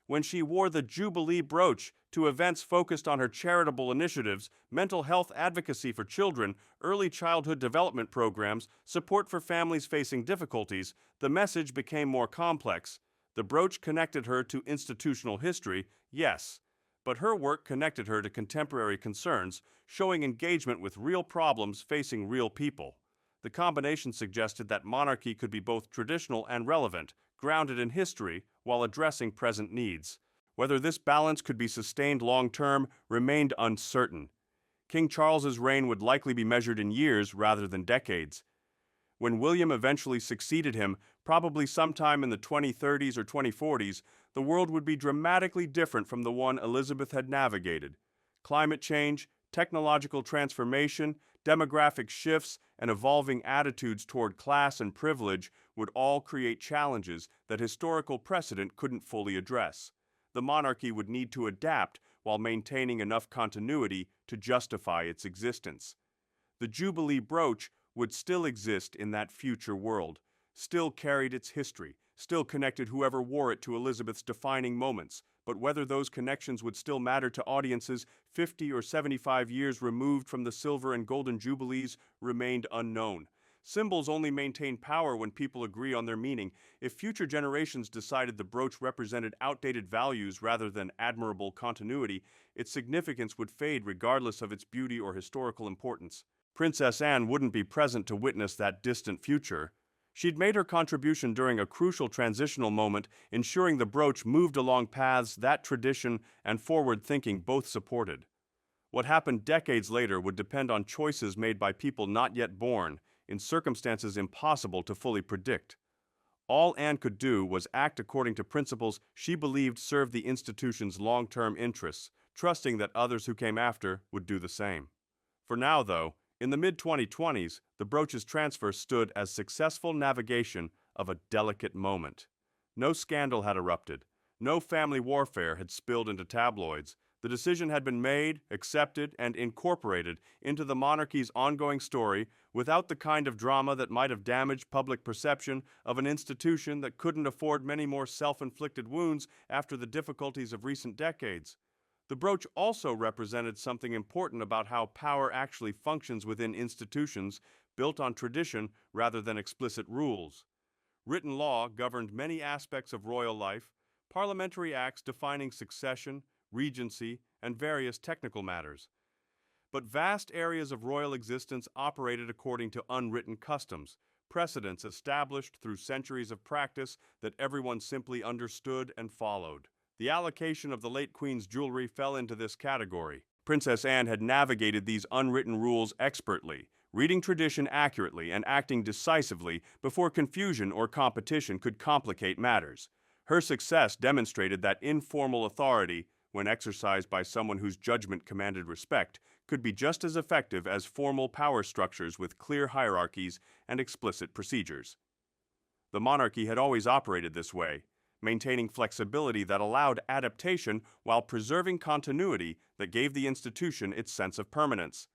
A: When she wore the Jubilee brooch to events focused on her charitable initiatives, mental health advocacy for children, early childhood development programs, support for families facing difficulties, the message became more complex. The brooch connected her to institutional history, yes, but her work connected her to contemporary concerns, showing engagement with real problems facing real people. The combination suggested that monarchy could be both traditional and relevant, grounded in history, while addressing present needs. Whether this balance could be sustained long-term remained uncertain. King Charles's reign would likely be measured in years rather than decades. When William eventually succeeded him, probably sometime in the 2030s or 2040s, the world would be dramatically different from the one Elizabeth had navigated. Climate change, technological transformation, demographic shifts, and evolving attitudes toward class and privilege would all create challenges that historical precedent couldn't fully address. The monarchy would need to adapt while maintaining enough continuity to justify its existence. The Jubilee brooch would still exist in that future world, still carried its history, still connected whoever wore it to Elizabeth's defining moments, but whether those connections would still matter to audiences 50 or 75 years removed from the silver and golden jubilees remained unknown. Symbols only maintain power when people agree on their meaning. If future generations decided the brooch represented outdated values rather than admirable continuity, its significance would fade regardless of its beauty or historical importance. Princess Anne wouldn't be present to witness that distant future. She'd made her contribution during a crucial transitional moment, ensuring the brooch moved along paths that tradition and forward thinking both supported. What happened decades later would depend on choices made by people not yet born, in circumstances impossible to fully predict. All Anne could do was act according to principles she believed served the institution's long-term interests, trusting that others who came after would do the same. For now, though, in the mid-2020s, the brooch's transfer stood as successful navigation of a delicate moment. No scandal had erupted. No family warfare had spilled into tabloids. The decision had been made, accepted, and incorporated into the monarchy's ongoing story without the kind of drama that might have damaged public perception of an institution that couldn't afford many more self-inflicted wounds after the difficulties of recent decades. The brooch also represented something important about how power actually functions within institutions built on tradition rather than explicit rules. Written law governed many aspects of royal life, parliamentary acts defining succession, regency, and various technical matters. But vast areas of royal existence operated according to unwritten customs, precedents established through centuries of practice that everyone simply understood and followed. The allocation of the late Queen's jewelry fell into this category. Princess Anne had navigated these unwritten rules expertly, reading tradition accurately and acting decisively before confusion or competition could complicate matters. Her success demonstrated that informal authority, when exercised by someone whose judgment commanded respect, could be just as effective as formal power structures with clear hierarchies and explicit procedures. The monarchy had always operated this way, maintaining flexibility that allowed adaptation while preserving continuity that gave the institution its sense of permanence.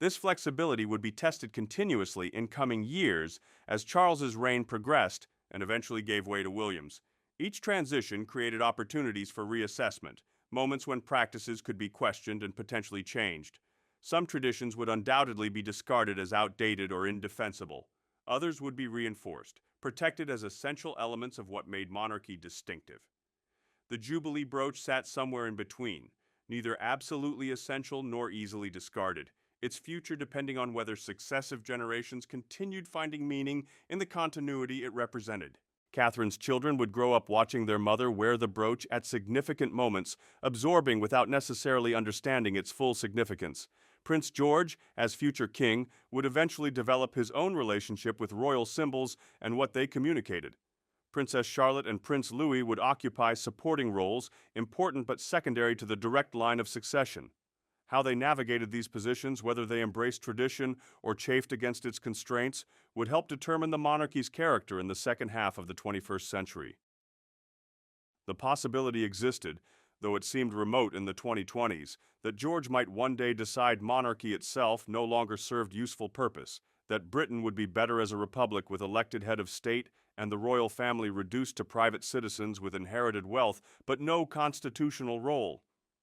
A: This flexibility would be tested continuously in coming years as Charles's reign progressed and eventually gave way to William's. Each transition created opportunities for reassessment, moments when practices could be questioned and potentially changed. Some traditions would undoubtedly be discarded as outdated or indefensible. Others would be reinforced, protected as essential elements of what made monarchy distinctive. The Jubilee brooch sat somewhere in between, neither absolutely essential nor easily discarded, its future depending on whether successive generations continued finding meaning in the continuity it represented. Catherine's children would grow up watching their mother wear the brooch at significant moments, absorbing without necessarily understanding its full significance. Prince George, as future king, would eventually develop his own relationship with royal symbols and what they communicated. Princess Charlotte and Prince Louis would occupy supporting roles, important but secondary to the direct line of succession. How they navigated these positions, whether they embraced tradition or chafed against its constraints, would help determine the monarchy's character in the second half of the 21st century. The possibility existed, though it seemed remote in the 2020s, that George might one day decide monarchy itself no longer served useful purpose, that Britain would be better as a republic with elected head of state and the royal family reduced to private citizens with inherited wealth but no constitutional role.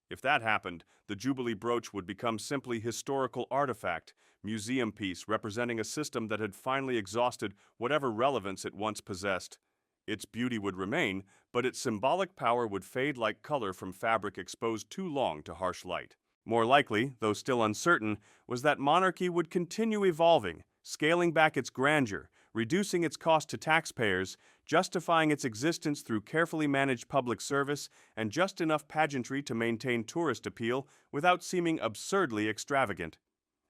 A: If that happened, the Jubilee brooch would become simply historical artifact, museum piece representing a system that had finally exhausted whatever relevance it once possessed. Its beauty would remain, but its symbolic power would fade like color from fabric exposed too long to harsh light. More likely, though still uncertain, was that monarchy would continue evolving, scaling back its grandeur, reducing its cost to taxpayers, justifying its existence through carefully managed public service and just enough pageantry to maintain tourist appeal without seeming absurdly extravagant.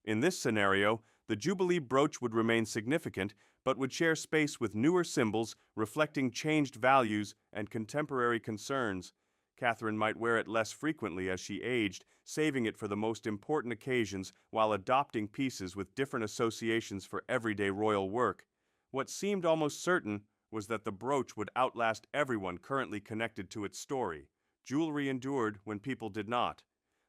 A: In this scenario, the Jubilee brooch would remain significant, but would share space with newer symbols reflecting changed values and contemporary concerns. Catherine might wear it less frequently as she aged, saving it for the most important occasions while adopting pieces with different associations for everyday royal work. What seemed almost certain was that the brooch would outlast everyone currently connected to its story. Jewelry endured when people did not.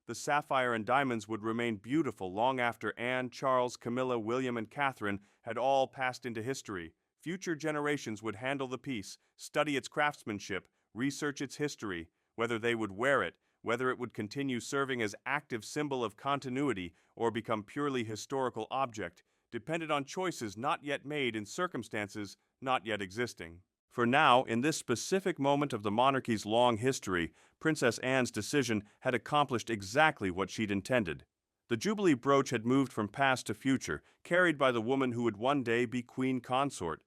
A: The sapphire and diamonds would remain beautiful long after Anne, Charles, Camilla, William, and Catherine had all passed into history. Future generations would handle the piece, study its craftsmanship, research its history, whether they would wear it, whether it would continue serving as active symbol of continuity or become purely historical object, depended on choices not yet made in circumstances not yet existing. For now, in this specific moment of the monarchy's long history, Princess Anne's decision had accomplished exactly what she'd intended. The Jubilee brooch had moved from past to future, carried by the woman who would one day be queen consort.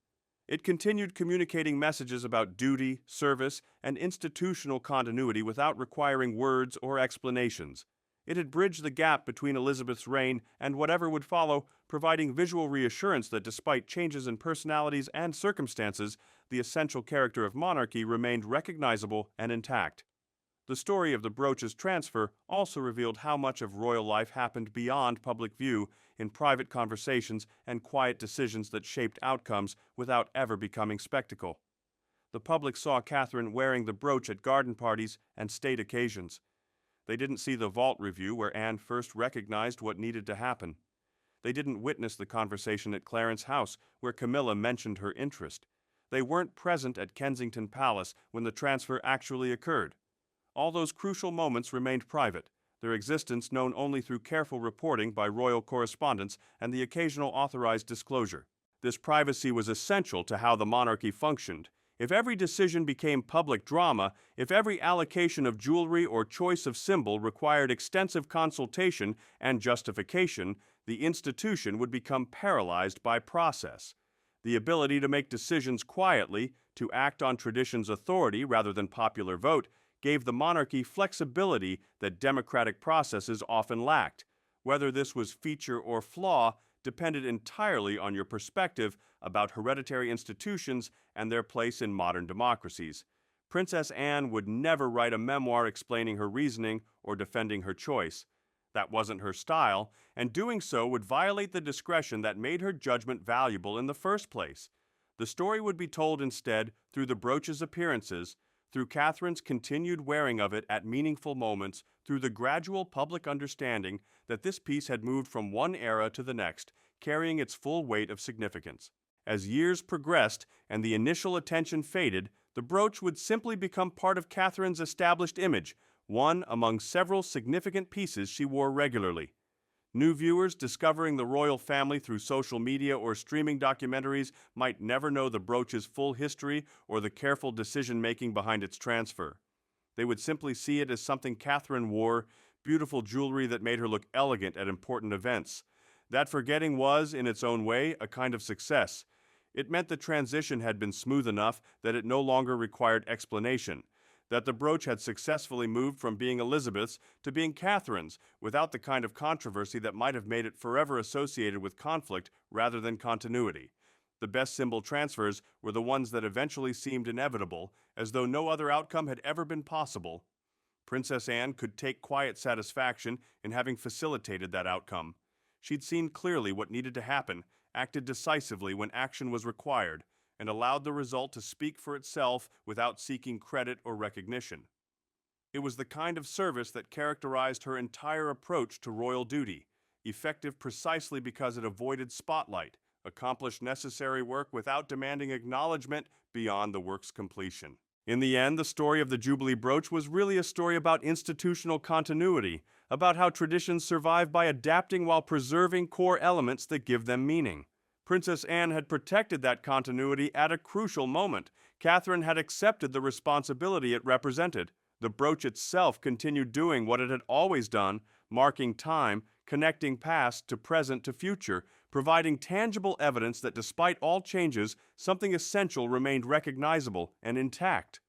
A: It continued communicating messages about duty, service, and institutional continuity without requiring words or explanations. It had bridged the gap between Elizabeth's reign and whatever would follow, providing visual reassurance that despite changes in personalities and circumstances, the essential character of monarchy remained recognizable and intact. The story of the brooch's transfer also revealed how much of royal life happened beyond public view, in private conversations and quiet decisions that shaped outcomes without ever becoming spectacle. The public saw Catherine wearing the brooch at garden parties and state occasions. They didn't see the vault review where Anne first recognized what needed to happen. They didn't witness the conversation at Clarence House where Camilla mentioned her interest. They weren't present at Kensington Palace when the transfer actually occurred. All those crucial moments remained private, their existence known only through careful reporting by royal correspondents and the occasional authorized disclosure. This privacy was essential to how the monarchy functioned. If every decision became public drama, if every allocation of jewelry or choice of symbol required extensive consultation and justification, the institution would become paralyzed by process. The ability to make decisions quietly, to act on tradition's authority rather than popular vote, gave the monarchy flexibility that democratic processes often lacked. Whether this was feature or flaw depended entirely on your perspective about hereditary institutions and their place in modern democracies. Princess Anne would never write a memoir explaining her reasoning or defending her choice. That wasn't her style, and doing so would violate the discretion that made her judgment valuable in the first place. The story would be told instead through the brooch's appearances, through Catherine's continued wearing of it at meaningful moments, through the gradual public understanding that this piece had moved from one era to the next, carrying its full weight of significance. As years progressed and the initial attention faded, the brooch would simply become part of Catherine's established image, one among several significant pieces she wore regularly. New viewers discovering the royal family through social media or streaming documentaries might never know the brooch's full history or the careful decision-making behind its transfer. They would simply see it as something Catherine wore, beautiful jewelry that made her look elegant at important events. That forgetting was, in its own way, a kind of success. It meant the transition had been smooth enough that it no longer required explanation, that the brooch had successfully moved from being Elizabeth's to being Catherine's without the kind of controversy that might have made it forever associated with conflict rather than continuity. The best symbol transfers were the ones that eventually seemed inevitable, as though no other outcome had ever been possible. Princess Anne could take quiet satisfaction in having facilitated that outcome. She'd seen clearly what needed to happen, acted decisively when action was required, and allowed the result to speak for itself without seeking credit or recognition. It was the kind of service that characterized her entire approach to royal duty, effective precisely because it avoided spotlight, accomplished necessary work without demanding acknowledgement beyond the work's completion. In the end, the story of the Jubilee brooch was really a story about institutional continuity, about how traditions survive by adapting while preserving core elements that give them meaning. Princess Anne had protected that continuity at a crucial moment. Catherine had accepted the responsibility it represented. The brooch itself continued doing what it had always done, marking time, connecting past to present to future, providing tangible evidence that despite all changes, something essential remained recognizable and intact.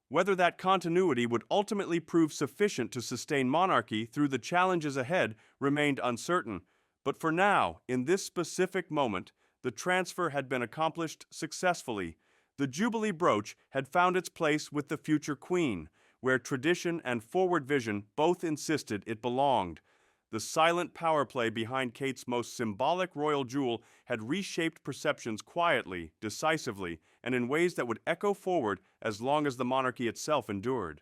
A: Whether that continuity would ultimately prove sufficient to sustain monarchy through the challenges ahead remained uncertain. But for now, in this specific moment, the transfer had been accomplished successfully. The Jubilee brooch had found its place with the future queen, where tradition and forward vision both insisted it belonged. The silent power play behind Kate's most symbolic royal jewel had reshaped perceptions quietly, decisively, and in ways that would echo forward as long as the monarchy itself endured.